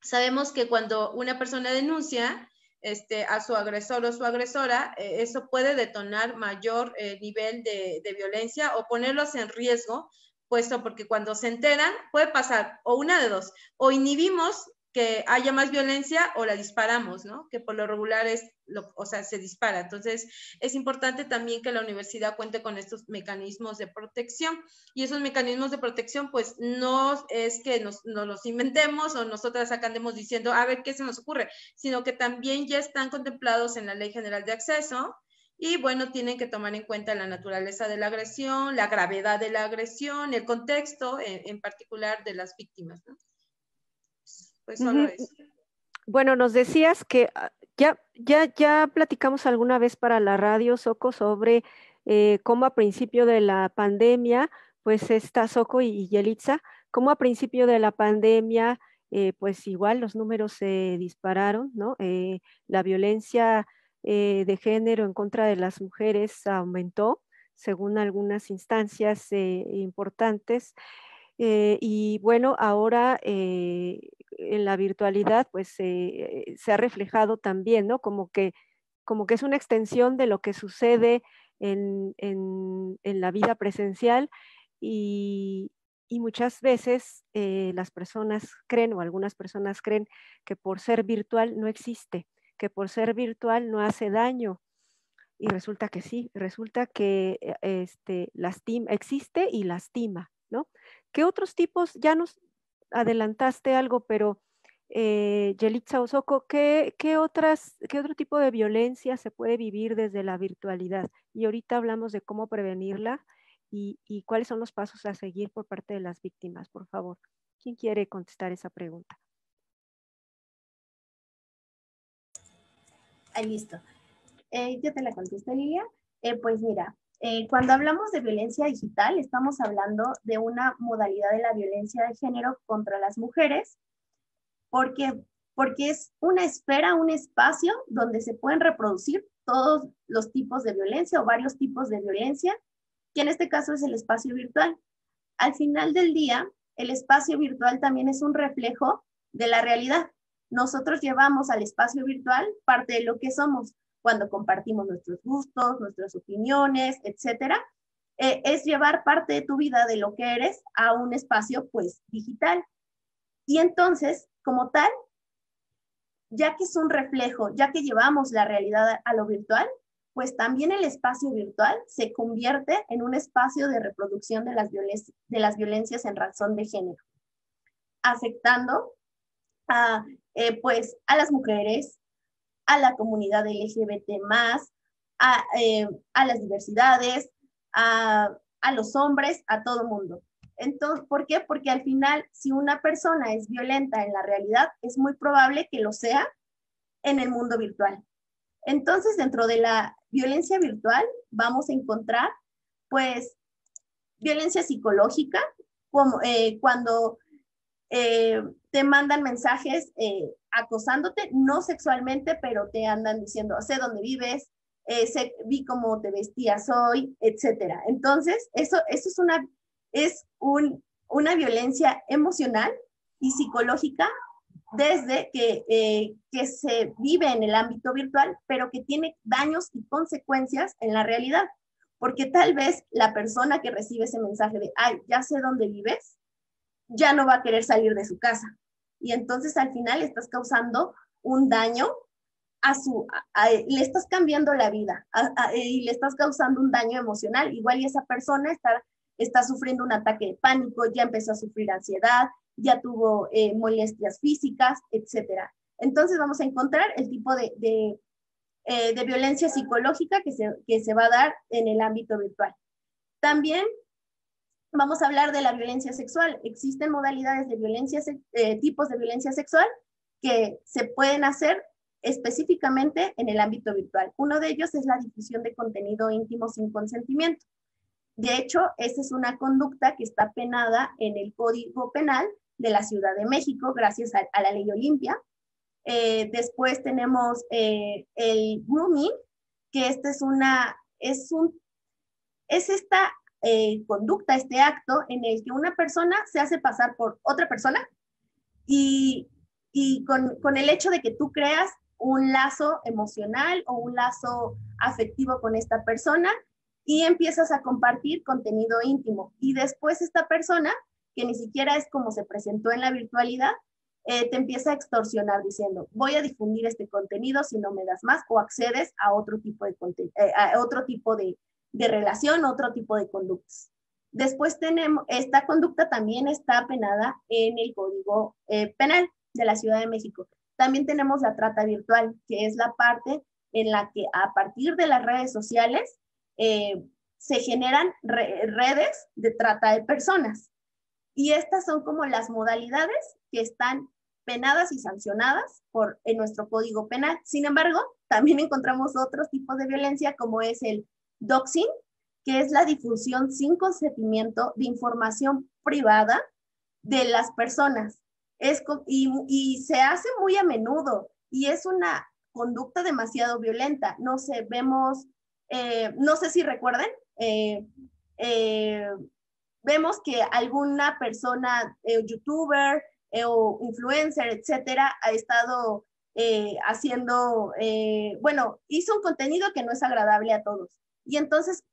Sabemos que cuando una persona denuncia a su agresor o su agresora, eso puede detonar mayor nivel de violencia o ponerlos en riesgo, puesto porque cuando se enteran puede pasar o una de dos, o inhibimos que haya más violencia o la disparamos, ¿no? Que por lo regular se dispara. Entonces, es importante también que la universidad cuente con estos mecanismos de protección. Y esos mecanismos de protección, pues, no es que nos los inventemos o nosotras acá andemos diciendo, a ver qué se nos ocurre, sino que también ya están contemplados en la Ley General de Acceso. Y bueno, tienen que tomar en cuenta la naturaleza de la agresión, la gravedad de la agresión, el contexto en particular de las víctimas, ¿no? Pues solo eso. Bueno, nos decías que ya platicamos alguna vez para la radio, Soco, sobre cómo a principio de la pandemia, pues está Soco y Yelitza, cómo a principio de la pandemia, pues igual los números se dispararon, ¿no? La violencia de género en contra de las mujeres aumentó, según algunas instancias importantes. Y bueno, ahora en la virtualidad pues se ha reflejado también, ¿no? Como que es una extensión de lo que sucede en la vida presencial y muchas veces las personas creen o algunas personas creen que por ser virtual no existe, que por ser virtual no hace daño. Y resulta que sí, resulta que existe y lastima, ¿no? ¿Qué otros tipos? Ya nos adelantaste algo, pero Yelitza o Soco, ¿qué otro tipo de violencia se puede vivir desde la virtualidad? Y ahorita hablamos de cómo prevenirla y cuáles son los pasos a seguir por parte de las víctimas, por favor. ¿Quién quiere contestar esa pregunta? Listo. Yo te la contesto, Lilia. Pues mira, cuando hablamos de violencia digital, estamos hablando de una modalidad de la violencia de género contra las mujeres, porque es una esfera, un espacio donde se pueden reproducir todos los tipos de violencia o varios tipos de violencia, que en este caso es el espacio virtual. Al final del día, el espacio virtual también es un reflejo de la realidad. Nosotros llevamos al espacio virtual parte de lo que somos cuando compartimos nuestros gustos, nuestras opiniones, etcétera. Es llevar parte de tu vida, de lo que eres, a un espacio pues digital. Y entonces, como tal, ya que es un reflejo, ya que llevamos la realidad a lo virtual, pues también el espacio virtual se convierte en un espacio de reproducción de las violencias en razón de género. afectando pues a las mujeres, a la comunidad LGBT+, a las diversidades, a los hombres, a todo el mundo. Entonces, ¿por qué? Porque al final, si una persona es violenta en la realidad, es muy probable que lo sea en el mundo virtual. Entonces, dentro de la violencia virtual, vamos a encontrar, pues, violencia psicológica, como, cuando te mandan mensajes acosándote, no sexualmente, pero te andan diciendo, sé dónde vives, vi cómo te vestías hoy, etcétera. Entonces, eso es una violencia emocional y psicológica desde que se vive en el ámbito virtual, pero que tiene daños y consecuencias en la realidad. Porque tal vez la persona que recibe ese mensaje de, ay, ya sé dónde vives, ya no va a querer salir de su casa. Y entonces al final estás causando un daño le estás cambiando la vida y le estás causando un daño emocional. Igual y esa persona está sufriendo un ataque de pánico, ya empezó a sufrir ansiedad, ya tuvo molestias físicas, etcétera. Entonces vamos a encontrar el tipo de violencia psicológica que se va a dar en el ámbito virtual. También vamos a hablar de la violencia sexual. Existen modalidades de violencia, tipos de violencia sexual que se pueden hacer específicamente en el ámbito virtual. Uno de ellos es la difusión de contenido íntimo sin consentimiento. De hecho, esta es una conducta que está penada en el Código Penal de la Ciudad de México, gracias a la Ley Olimpia. Después tenemos el grooming, que esta es esta conducta, este acto en el que una persona se hace pasar por otra persona y con el hecho de que tú creas un lazo emocional o un lazo afectivo con esta persona y empiezas a compartir contenido íntimo. Y después esta persona, que ni siquiera es como se presentó en la virtualidad, te empieza a extorsionar diciendo, voy a difundir este contenido si no me das más, o accedes a otro tipo de relación, otro tipo de conductas. Después tenemos, esta conducta también está penada en el Código Penal de la Ciudad de México. También tenemos la trata virtual, que es la parte en la que a partir de las redes sociales se generan redes de trata de personas. Y estas son como las modalidades que están penadas y sancionadas en nuestro Código Penal. Sin embargo, también encontramos otros tipos de violencia, como es el doxing, que es la difusión sin consentimiento de información privada de las personas. Y se hace muy a menudo y es una conducta demasiado violenta. No sé, no sé si recuerden, vemos que alguna persona, youtuber o influencer, etcétera, ha estado haciendo, hizo un contenido que no es agradable a todos. Y entonces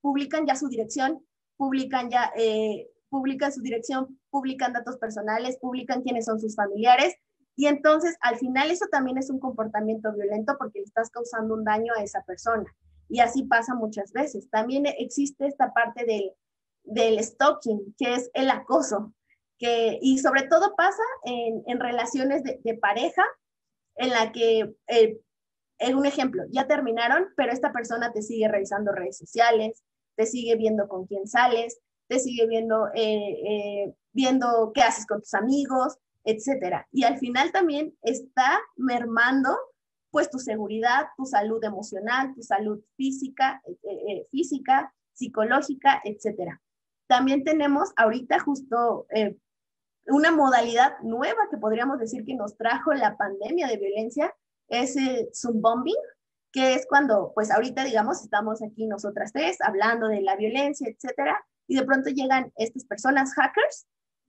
publican ya su dirección, publican su dirección, publican datos personales, publican quiénes son sus familiares. Y entonces, al final, eso también es un comportamiento violento porque le estás causando un daño a esa persona. Y así pasa muchas veces. También existe esta parte del stalking, que es el acoso, y sobre todo pasa en relaciones de pareja, en la que, un ejemplo, ya terminaron, pero esta persona te sigue revisando redes sociales, te sigue viendo con quién sales, te sigue viendo qué haces con tus amigos, etcétera. Y al final también está mermando pues tu seguridad, tu salud emocional, tu salud física, psicológica, etcétera. También tenemos ahorita justo una modalidad nueva que podríamos decir que nos trajo la pandemia de violencia, es el Zoom bombing, que es cuando, pues ahorita digamos, estamos aquí nosotras tres hablando de la violencia, etcétera, y de pronto llegan estas personas hackers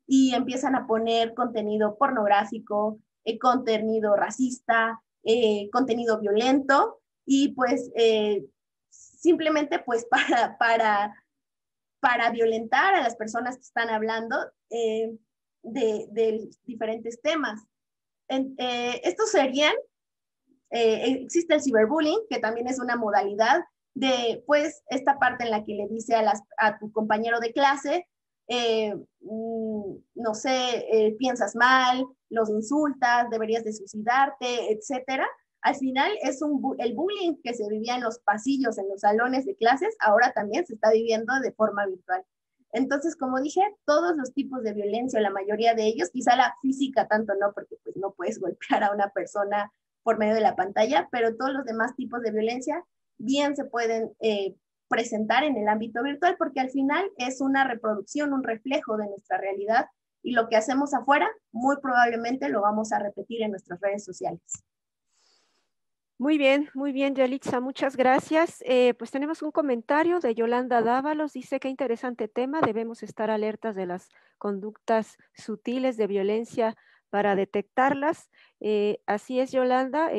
y empiezan a poner contenido pornográfico, contenido racista, contenido violento, y pues simplemente pues para violentar a las personas que están hablando de diferentes temas. Estos serían, existe el ciberbullying, que también es una modalidad de, pues, esta parte en la que le dice a tu compañero de clase, no sé, piensas mal, los insultas, deberías de suicidarte, etcétera. Al final es el bullying que se vivía en los pasillos, en los salones de clases, ahora también se está viviendo de forma virtual. Entonces, como dije, todos los tipos de violencia, la mayoría de ellos, quizá la física tanto no, porque pues no puedes golpear a una persona por medio de la pantalla, pero todos los demás tipos de violencia bien se pueden presentar en el ámbito virtual, porque al final es una reproducción, un reflejo de nuestra realidad, y lo que hacemos afuera muy probablemente lo vamos a repetir en nuestras redes sociales. Muy bien, Yalitza, muchas gracias. Pues tenemos un comentario de Yolanda Dávalos, dice: qué interesante tema, debemos estar alertas de las conductas sutiles de violencia para detectarlas. Así es, Yolanda,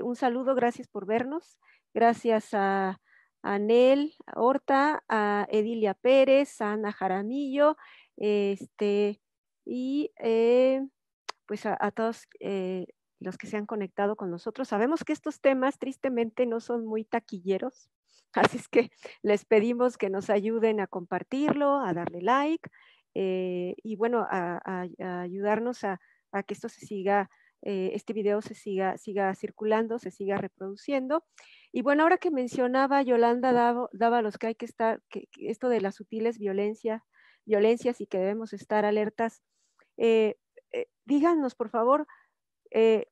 un saludo, gracias por vernos. Gracias a Anel Horta, a Edilia Pérez, a Ana Jaramillo, y pues a todos los que se han conectado con nosotros. Sabemos que estos temas tristemente no son muy taquilleros, así es que les pedimos que nos ayuden a compartirlo, a darle like, y bueno, a ayudarnos a que esto se siga, este video se siga circulando, se siga reproduciendo. Y bueno, ahora que mencionaba Yolanda Dávalos que hay que estar, que esto de las sutiles violencias y que debemos estar alertas, díganos por favor,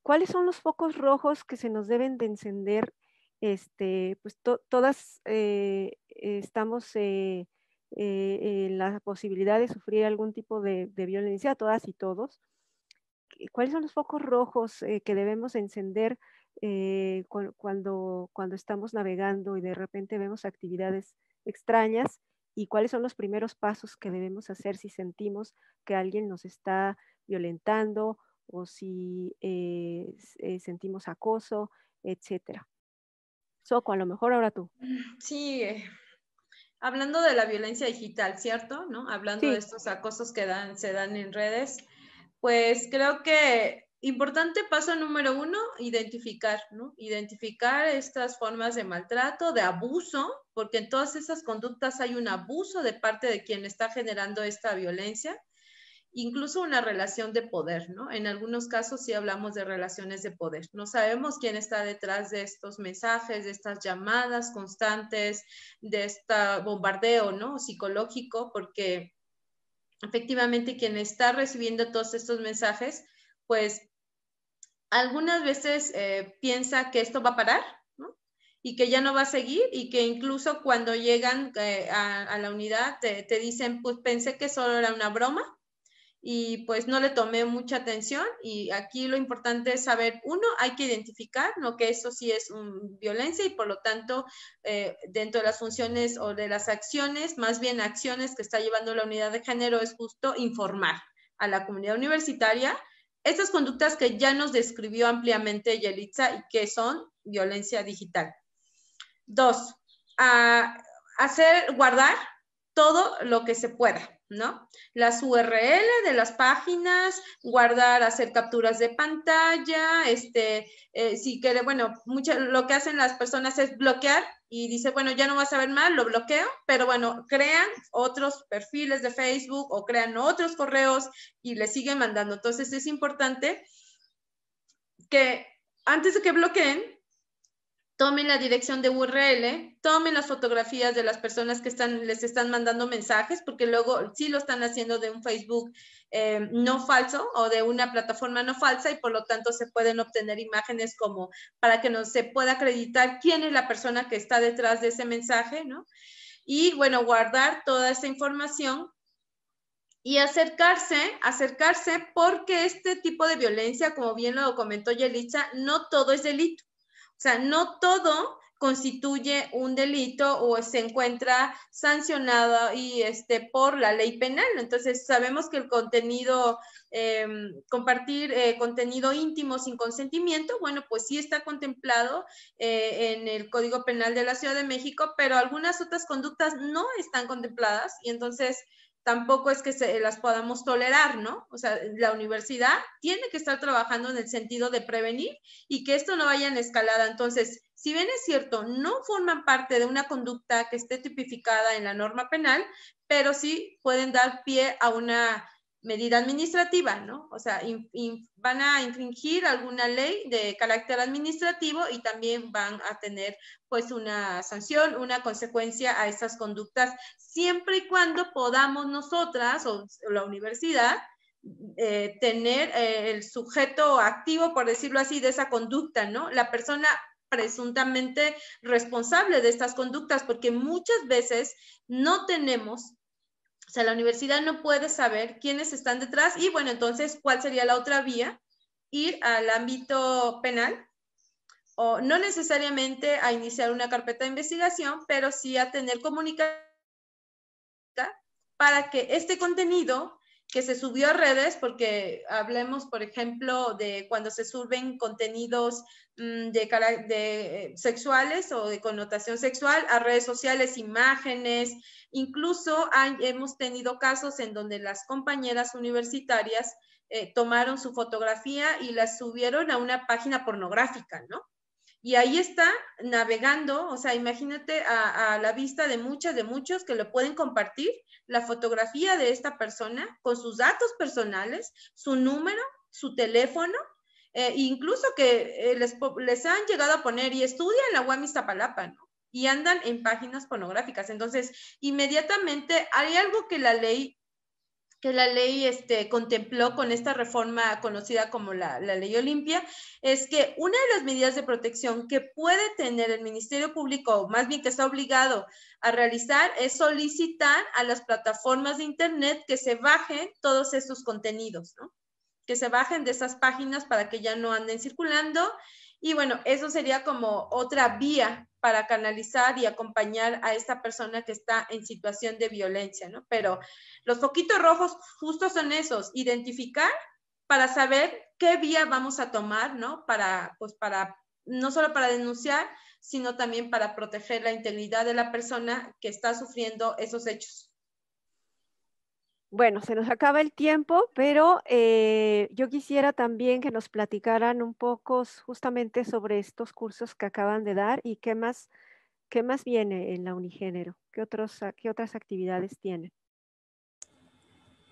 ¿cuáles son los focos rojos que se nos deben de encender? Pues todas estamos en la posibilidad de sufrir algún tipo de violencia, todas y todos. ¿Cuáles son los focos rojos que debemos encender cuando estamos navegando y de repente vemos actividades extrañas? ¿Y cuáles son los primeros pasos que debemos hacer si sentimos que alguien nos está violentando o si sentimos acoso, etcétera? Soco, a lo mejor ahora tú. Sí, hablando de la violencia digital, ¿cierto? ¿No? Hablando de estos acosos que se dan en redes, pues creo que importante paso número 1, identificar, ¿no? Identificar estas formas de maltrato, de abuso, porque en todas esas conductas hay un abuso de parte de quien está generando esta violencia, incluso una relación de poder, ¿no? En algunos casos sí hablamos de relaciones de poder. No sabemos quién está detrás de estos mensajes, de estas llamadas constantes, de este bombardeo, ¿no? Psicológico, porque efectivamente quien está recibiendo todos estos mensajes, pues algunas veces piensa que esto va a parar, ¿no? Y que ya no va a seguir, y que incluso cuando llegan a la unidad te dicen, pues pensé que solo era una broma, y pues no le tomé mucha atención. Y aquí lo importante es saber, uno, hay que identificar, ¿no? Que eso sí es violencia, y por lo tanto dentro de las funciones o de las acciones, más bien acciones que está llevando la unidad de género, es justo informar a la comunidad universitaria estas conductas que ya nos describió ampliamente Yelitza y que son violencia digital. 2, guardar todo lo que se pueda, ¿no? Las URL de las páginas, guardar, hacer capturas de pantalla, si quiere, bueno, lo que hacen las personas es bloquear y dice, bueno, ya no vas a ver más, lo bloqueo, pero bueno, crean otros perfiles de Facebook o crean otros correos y le siguen mandando. Entonces es importante que antes de que bloqueen, tomen la dirección de URL, tomen las fotografías de las personas que les están mandando mensajes, porque luego sí lo están haciendo de un Facebook no falso o de una plataforma no falsa, y por lo tanto se pueden obtener imágenes como para que no se pueda acreditar quién es la persona que está detrás de ese mensaje, ¿no? Y bueno, guardar toda esa información y acercarse porque este tipo de violencia, como bien lo comentó Yelitza, no todo es delito. O sea, no todo constituye un delito o se encuentra sancionado y por la ley penal. Entonces, sabemos que el contenido, compartir contenido íntimo sin consentimiento, bueno, pues sí está contemplado en el Código Penal de la Ciudad de México, pero algunas otras conductas no están contempladas, y entonces tampoco es que las podamos tolerar, ¿no? O sea, la universidad tiene que estar trabajando en el sentido de prevenir y que esto no vaya en escalada. Entonces, si bien es cierto, no forman parte de una conducta que esté tipificada en la norma penal, pero sí pueden dar pie a una medida administrativa, ¿no? O sea, van a infringir alguna ley de carácter administrativo y también van a tener pues una sanción, una consecuencia a estas conductas, siempre y cuando podamos nosotras o la universidad tener el sujeto activo, por decirlo así, de esa conducta, ¿no? La persona presuntamente responsable de estas conductas, porque muchas veces no tenemos, o sea, la universidad no puede saber quiénes están detrás y bueno, entonces, ¿cuál sería la otra vía? Ir al ámbito penal o no necesariamente a iniciar una carpeta de investigación, pero sí a tener comunicación para que este contenido que se subió a redes, porque hablemos, por ejemplo, de cuando se suben contenidos sexuales o de connotación sexual a redes sociales, imágenes, incluso hemos tenido casos en donde las compañeras universitarias tomaron su fotografía y la subieron a una página pornográfica, ¿no? Y ahí está navegando, o sea, imagínate a la vista de muchos que lo pueden compartir, la fotografía de esta persona con sus datos personales, su número, su teléfono, incluso que les han llegado a poner y estudian en la UAM Iztapalapa, ¿no? Y andan en páginas pornográficas. Entonces, inmediatamente hay algo que la ley contempló con esta reforma conocida como la Ley Olimpia, es que una de las medidas de protección que puede tener el Ministerio Público, o más bien que está obligado a realizar, es solicitar a las plataformas de Internet que se bajen todos estos contenidos, ¿no? Que se bajen de esas páginas para que ya no anden circulando. Y bueno, eso sería como otra vía para canalizar y acompañar a esta persona que está en situación de violencia, ¿no? Pero los foquitos rojos justo son esos, identificar para saber qué vía vamos a tomar, ¿no? No solo para denunciar, sino también para proteger la integridad de la persona que está sufriendo esos hechos. Bueno, se nos acaba el tiempo, pero yo quisiera también que nos platicaran un poco justamente sobre estos cursos que acaban de dar y qué más viene en la Unigénero, qué otras actividades tienen.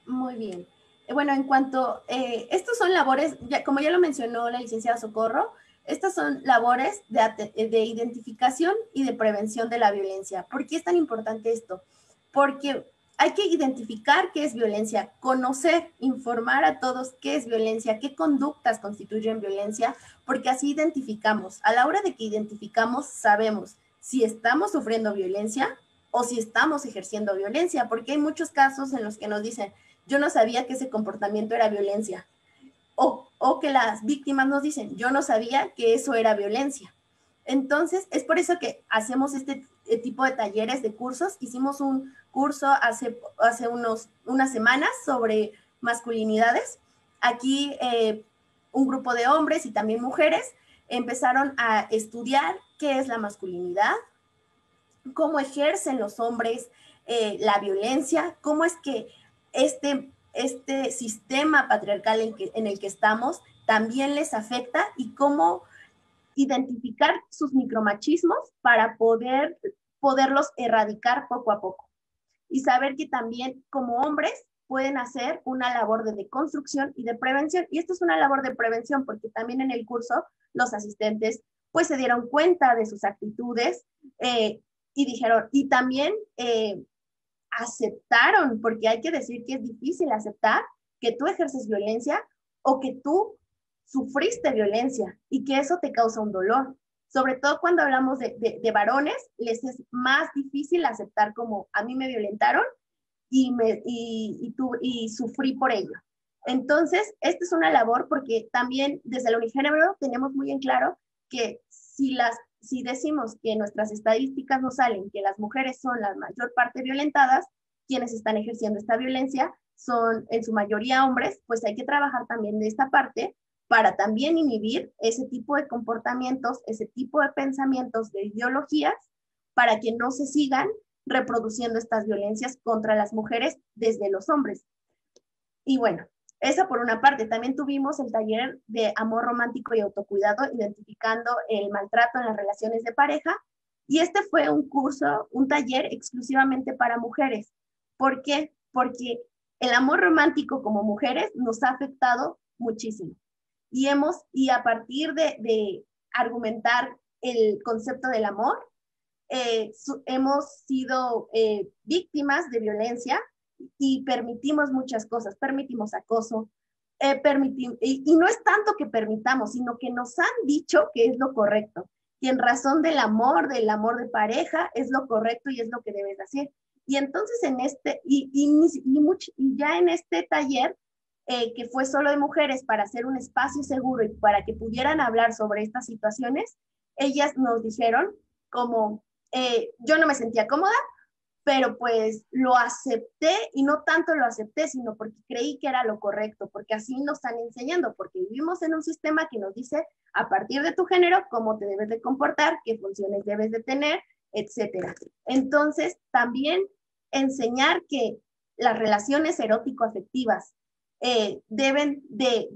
Muy bien. Bueno, en cuanto, estos son labores, como ya lo mencionó la licenciada Socorro, estas son labores de identificación y de prevención de la violencia. ¿Por qué es tan importante esto? Porque hay que identificar qué es violencia, conocer, informar a todos qué es violencia, qué conductas constituyen violencia, porque así identificamos. A la hora de que identificamos, sabemos si estamos sufriendo violencia o si estamos ejerciendo violencia, porque hay muchos casos en los que nos dicen, yo no sabía que ese comportamiento era violencia. O que las víctimas nos dicen, yo no sabía que eso era violencia. Entonces, es por eso que hacemos este tipo de talleres, de cursos. Hicimos un curso hace unas semanas sobre masculinidades. Aquí un grupo de hombres y también mujeres empezaron a estudiar qué es la masculinidad, cómo ejercen los hombres la violencia, cómo es que este sistema patriarcal en el que estamos también les afecta y cómo identificar sus micromachismos para poderlos erradicar poco a poco. Y saber que también como hombres pueden hacer una labor de deconstrucción y de prevención. Y esto es una labor de prevención porque también en el curso los asistentes pues se dieron cuenta de sus actitudes y dijeron, y también aceptaron, porque hay que decir que es difícil aceptar que tú ejerces violencia o que tú sufriste violencia y que eso te causa un dolor. Sobre todo cuando hablamos de varones, les es más difícil aceptar como a mí me violentaron y sufrí por ello. Entonces, esta es una labor porque también desde la Unigénero tenemos muy en claro que si decimos que nuestras estadísticas nos salen que las mujeres son la mayor parte violentadas, quienes están ejerciendo esta violencia son en su mayoría hombres, pues hay que trabajar también de esta parte para también inhibir ese tipo de comportamientos, ese tipo de pensamientos, de ideologías, para que no se sigan reproduciendo estas violencias contra las mujeres desde los hombres. Y bueno, esa por una parte. También tuvimos el taller de amor romántico y autocuidado, identificando el maltrato en las relaciones de pareja. Y este fue un curso, un taller exclusivamente para mujeres. ¿Por qué? Porque el amor romántico como mujeres nos ha afectado muchísimo. Y a partir de argumentar el concepto del amor, hemos sido víctimas de violencia y permitimos muchas cosas, permitimos acoso, y no es tanto que permitamos, sino que nos han dicho que es lo correcto, que en razón del amor de pareja, es lo correcto y es lo que debes hacer. Y entonces ya en este taller, que fue solo de mujeres para hacer un espacio seguro y para que pudieran hablar sobre estas situaciones, ellas nos dijeron como, yo no me sentía cómoda, pero pues lo acepté, y no tanto lo acepté, sino porque creí que era lo correcto, porque así nos están enseñando, porque vivimos en un sistema que nos dice a partir de tu género cómo te debes de comportar, qué funciones debes de tener, etcétera. Entonces, también enseñar que las relaciones erótico-afectivas deben de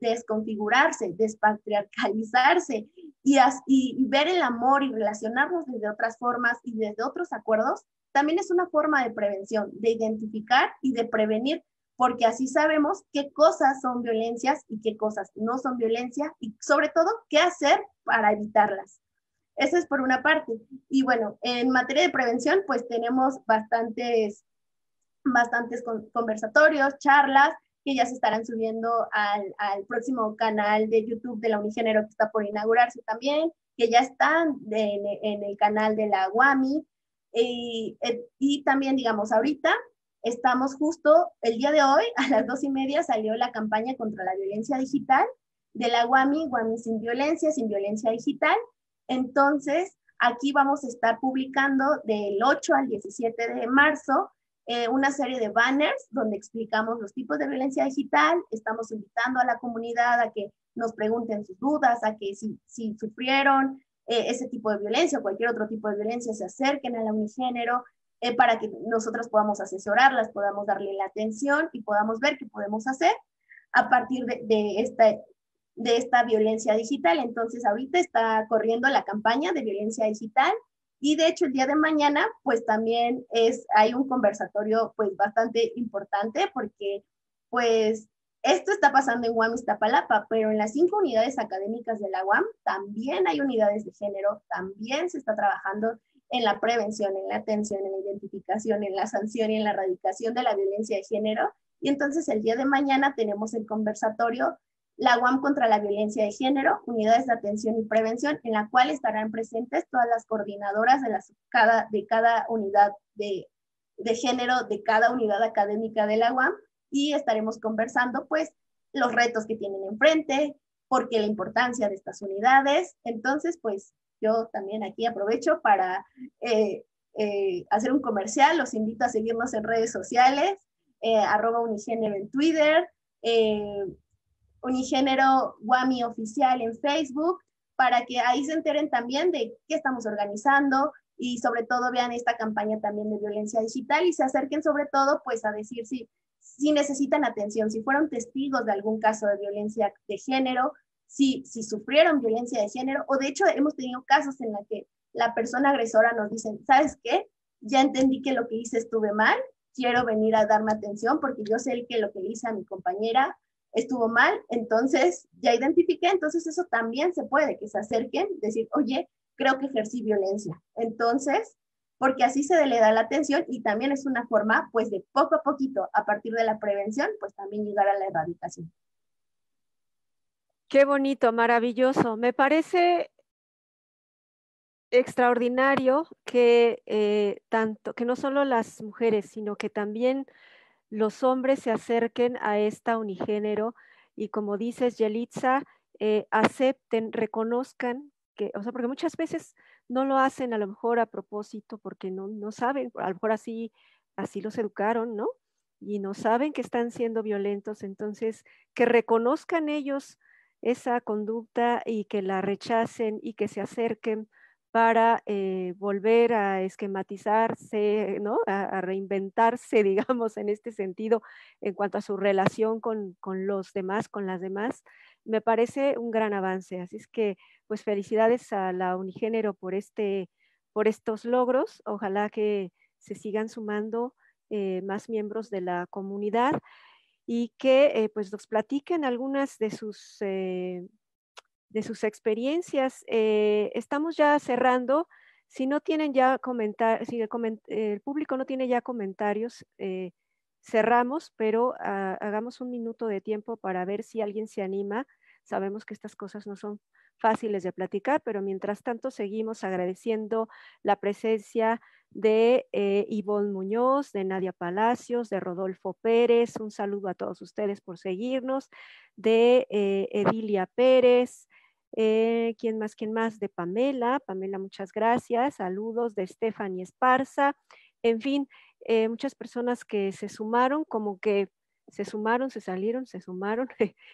desconfigurarse, despatriarcalizarse, y ver el amor y relacionarnos desde otras formas y desde otros acuerdos, también es una forma de prevención, de identificar y de prevenir, porque así sabemos qué cosas son violencias y qué cosas no son violencia, y sobre todo qué hacer para evitarlas. Eso es por una parte. Y bueno, en materia de prevención, pues tenemos bastantes conversatorios, charlas, que ya se estarán subiendo al próximo canal de YouTube de la Unigénero, que está por inaugurarse también, que ya están en el canal de la UAMI. Y también, digamos, ahorita estamos justo el día de hoy, a las 2:30, salió la campaña contra la violencia digital de la UAMI sin violencia digital. Entonces, aquí vamos a estar publicando del 8 al 17 de marzo una serie de banners donde explicamos los tipos de violencia digital. Estamos invitando a la comunidad a que nos pregunten sus dudas, a que si sufrieron ese tipo de violencia o cualquier otro tipo de violencia, se acerquen a la Unigénero para que nosotros podamos asesorarlas, podamos darle la atención y podamos ver qué podemos hacer a partir de esta violencia digital. Entonces, ahorita está corriendo la campaña de violencia digital. Y de hecho, el día de mañana, pues también hay un conversatorio pues bastante importante, porque pues esto está pasando en UAM Iztapalapa, pero en las 5 unidades académicas de la UAM también hay unidades de género, también se está trabajando en la prevención, en la atención, en la identificación, en la sanción y en la erradicación de la violencia de género. Y entonces el día de mañana tenemos el conversatorio la UAM contra la violencia de género, unidades de atención y prevención, en la cual estarán presentes todas las coordinadoras de cada unidad de género, de cada unidad académica de la UAM, y estaremos conversando pues los retos que tienen enfrente, por qué la importancia de estas unidades. Entonces, pues yo también aquí aprovecho para hacer un comercial. Los invito a seguirnos en redes sociales, @unigénero en Twitter, Unigénero UAMI Oficial en Facebook, para que ahí se enteren también de qué estamos organizando, y sobre todo vean esta campaña también de violencia digital y se acerquen sobre todo pues a decir si necesitan atención, si fueron testigos de algún caso de violencia de género, si sufrieron violencia de género, o de hecho hemos tenido casos en los que la persona agresora nos dice, ¿sabes qué? Ya entendí que lo que hice estuve mal, quiero venir a darme atención porque yo sé que lo que le hice a mi compañera estuvo mal, entonces ya identifiqué. Entonces eso también se puede, que se acerquen, decir, oye, creo que ejercí violencia. Entonces, porque así se le da la atención, y también es una forma, pues, de poco a poquito, a partir de la prevención, pues también llegar a la erradicación. Qué bonito, maravilloso. Me parece extraordinario que tanto, que no solo las mujeres, sino que también los hombres se acerquen a esta unigénero y, como dices, Yelitza, acepten, reconozcan que, o sea, porque muchas veces no lo hacen a lo mejor a propósito porque no saben, a lo mejor así los educaron, ¿no? Y no saben que están siendo violentos. Entonces, que reconozcan ellos esa conducta y que la rechacen y que se acerquen para volver a esquematizarse, ¿no? A reinventarse, digamos, en este sentido, en cuanto a su relación con los demás, con las demás, me parece un gran avance. Así es que, pues felicidades a la Unigénero por estos logros. Ojalá que se sigan sumando más miembros de la comunidad y que pues nos platiquen algunas de sus experiencias. Estamos ya cerrando. Si no tienen ya comentarios, si el público no tiene ya comentarios, cerramos, pero hagamos un minuto de tiempo para ver si alguien se anima. Sabemos que estas cosas no son fáciles de platicar, pero mientras tanto seguimos agradeciendo la presencia de Ivonne Muñoz, de Nadia Palacios, de Rodolfo Pérez. Un saludo a todos ustedes por seguirnos, de Edilia Pérez. ¿Quién más? ¿Quién más? De Pamela. Pamela, muchas gracias. Saludos de Stephanie Esparza. En fin, muchas personas que se sumaron, como que se sumaron, se salieron, se sumaron,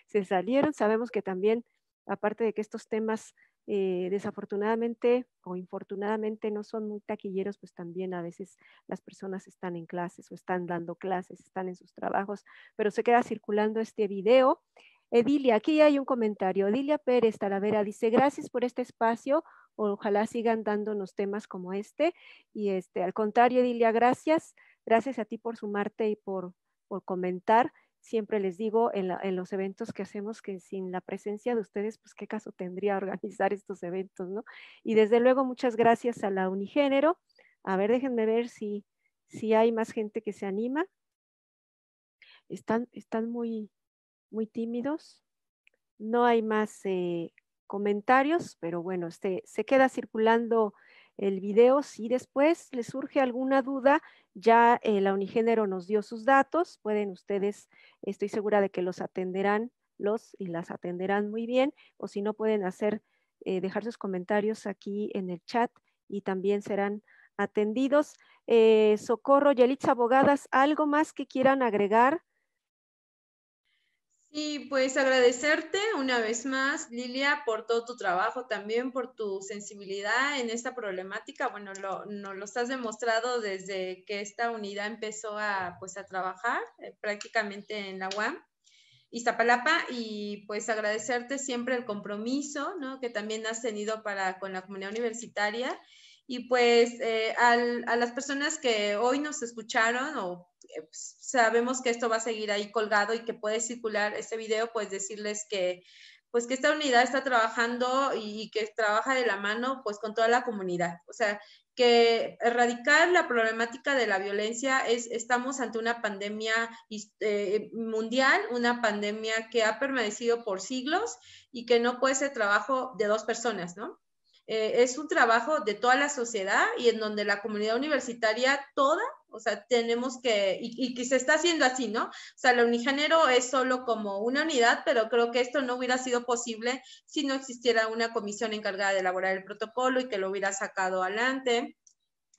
se salieron. Sabemos que también, aparte de que estos temas desafortunadamente o infortunadamente no son muy taquilleros, pues también a veces las personas están en clases o están dando clases, están en sus trabajos, pero se queda circulando este video. Edilia, aquí hay un comentario. Edilia Pérez Talavera dice, gracias por este espacio, ojalá sigan dándonos temas como este. Y al contrario, Edilia, gracias. Gracias a ti por sumarte y por comentar. Siempre les digo en los eventos que hacemos que sin la presencia de ustedes, pues qué caso tendría organizar estos eventos, ¿no? Y desde luego muchas gracias a la Unigénero. A ver, déjenme ver si hay más gente que se anima. Están muy tímidos. No hay más comentarios, pero bueno, se queda circulando el video. Si después les surge alguna duda, ya la Unigénero nos dio sus datos. Pueden ustedes, estoy segura de que los atenderán, y las atenderán muy bien, o si no pueden dejar sus comentarios aquí en el chat y también serán atendidos. Socorro, Yelitza Abogadas, ¿algo más que quieran agregar? Sí, pues agradecerte una vez más, Lilia, por todo tu trabajo, también por tu sensibilidad en esta problemática. Bueno, nos lo has demostrado desde que esta unidad empezó pues, a trabajar prácticamente en la UAM, Iztapalapa, y pues agradecerte siempre el compromiso, ¿no? Que también has tenido con la comunidad universitaria. Y pues a las personas que hoy nos escucharon o pues, sabemos que esto va a seguir ahí colgado y que puede circular este video, pues decirles que pues que esta unidad está trabajando y que trabaja de la mano pues con toda la comunidad. O sea, que erradicar la problemática de la violencia estamos ante una pandemia mundial, una pandemia que ha permanecido por siglos y que no puede ser trabajo de dos personas, ¿no? Es un trabajo de toda la sociedad y en donde la comunidad universitaria toda, o sea, tenemos y que se está haciendo así, ¿no? O sea, la Unigénero es solo como una unidad, pero creo que esto no hubiera sido posible si no existiera una comisión encargada de elaborar el protocolo y que lo hubiera sacado adelante.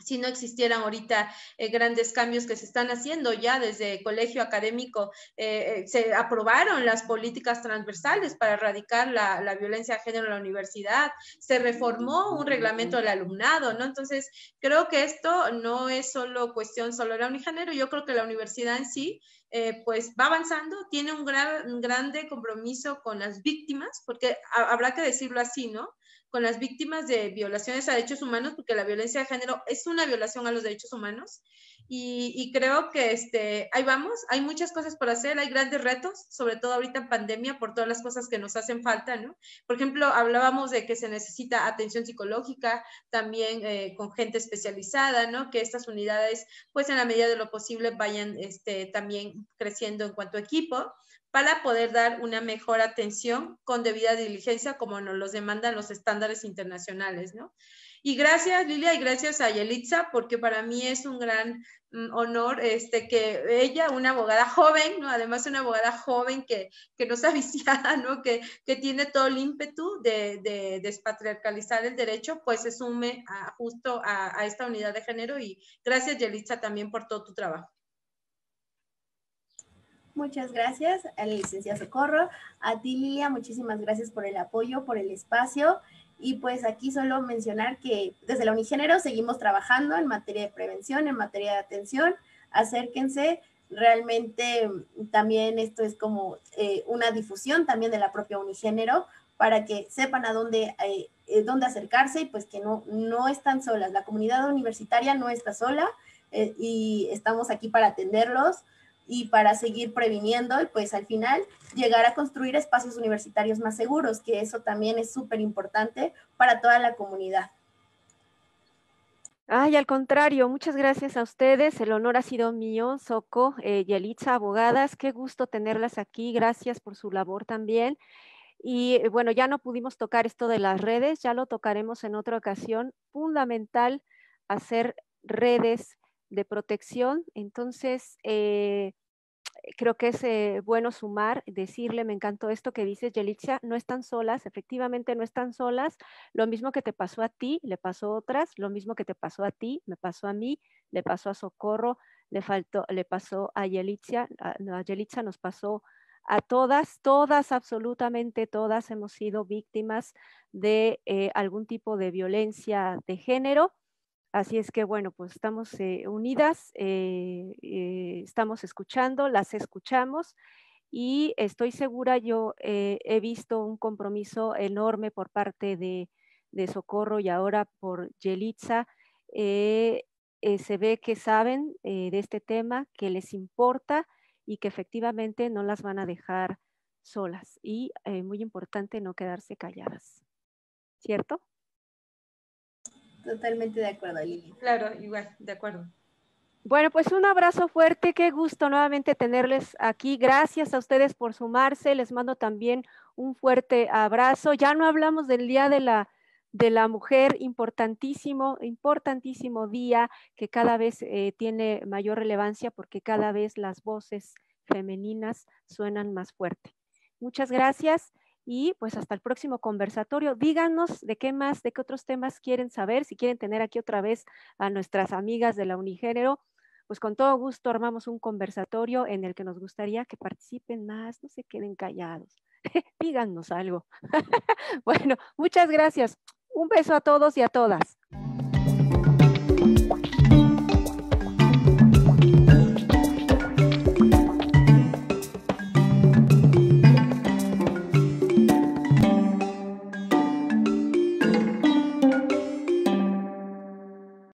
Si no existieran ahorita grandes cambios que se están haciendo ya desde el colegio académico, se aprobaron las políticas transversales para erradicar la violencia de género en la universidad, se reformó un reglamento del alumnado, ¿no? Entonces, creo que esto no es solo cuestión solo de la Unigénero, yo creo que la universidad en sí, pues va avanzando, tiene un grande compromiso con las víctimas, porque habrá que decirlo así, ¿no? Con las víctimas de violaciones a derechos humanos, porque la violencia de género es una violación a los derechos humanos. Y creo que ahí vamos, hay muchas cosas por hacer, hay grandes retos, sobre todo ahorita en pandemia, por todas las cosas que nos hacen falta, ¿no? Por ejemplo, hablábamos de que se necesita atención psicológica, también con gente especializada, ¿no? Que estas unidades, pues en la medida de lo posible, vayan también creciendo en cuanto a equipo, para poder dar una mejor atención con debida diligencia, como nos los demandan los estándares internacionales, ¿no? Y gracias, Lilia, y gracias a Yelitza, porque para mí es un gran honor que ella, una abogada joven, ¿no? Además una abogada joven que no está viciada, ¿no? Que tiene todo el ímpetu de despatriarcalizar el derecho, pues se sume justo a esta unidad de género. Y gracias, Yelitza, también por todo tu trabajo. Muchas gracias a la licenciada Socorro, a ti Lilia, muchísimas gracias por el apoyo, por el espacio Y pues aquí solo mencionar que desde la Unigénero seguimos trabajando en materia de prevención, en materia de atención. Acérquense, realmente también esto es como una difusión también de la propia Unigénero para que sepan a dónde acercarse y pues que no están solas. La comunidad universitaria no está sola y estamos aquí para atenderlos y para seguir previniendo y pues al final llegar a construir espacios universitarios más seguros, que eso también es súper importante para toda la comunidad. Ay, al contrario, muchas gracias a ustedes. El honor ha sido mío, Soco, Yelitza, abogadas. Qué gusto tenerlas aquí. Gracias por su labor también. Y bueno, ya no pudimos tocar esto de las redes, ya lo tocaremos en otra ocasión. Fundamental hacer redes de protección. Entonces, creo que es bueno sumar, decirle, me encantó esto que dices, Yelitza, no están solas, efectivamente no están solas. Lo mismo que te pasó a ti, le pasó a otras, lo mismo que te pasó a ti, me pasó a mí, le pasó a Socorro, le pasó a Yelitza, a Yelitza nos pasó a todas, absolutamente todas hemos sido víctimas de algún tipo de violencia de género. Así es que, bueno, pues estamos unidas, estamos escuchando, las escuchamos y estoy segura, yo he visto un compromiso enorme por parte de Socorro y ahora por Yelitza. Se ve que saben de este tema, que les importa y que efectivamente no las van a dejar solas. Y muy importante no quedarse calladas, ¿cierto? Totalmente de acuerdo, Lili. Claro, igual, de acuerdo. Bueno, pues un abrazo fuerte, qué gusto nuevamente tenerles aquí. Gracias a ustedes por sumarse, les mando también un fuerte abrazo. Ya no hablamos del Día de la Mujer, importantísimo, importantísimo día que cada vez tiene mayor relevancia porque cada vez las voces femeninas suenan más fuerte. Muchas gracias y pues hasta el próximo conversatorio. Díganos de qué más, de qué otros temas quieren saber, si quieren tener aquí otra vez a nuestras amigas de la Unigénero, pues con todo gusto armamos un conversatorio en el que nos gustaría que participen más, no se queden callados, díganos algo. Bueno, muchas gracias. Un beso a todos y a todas.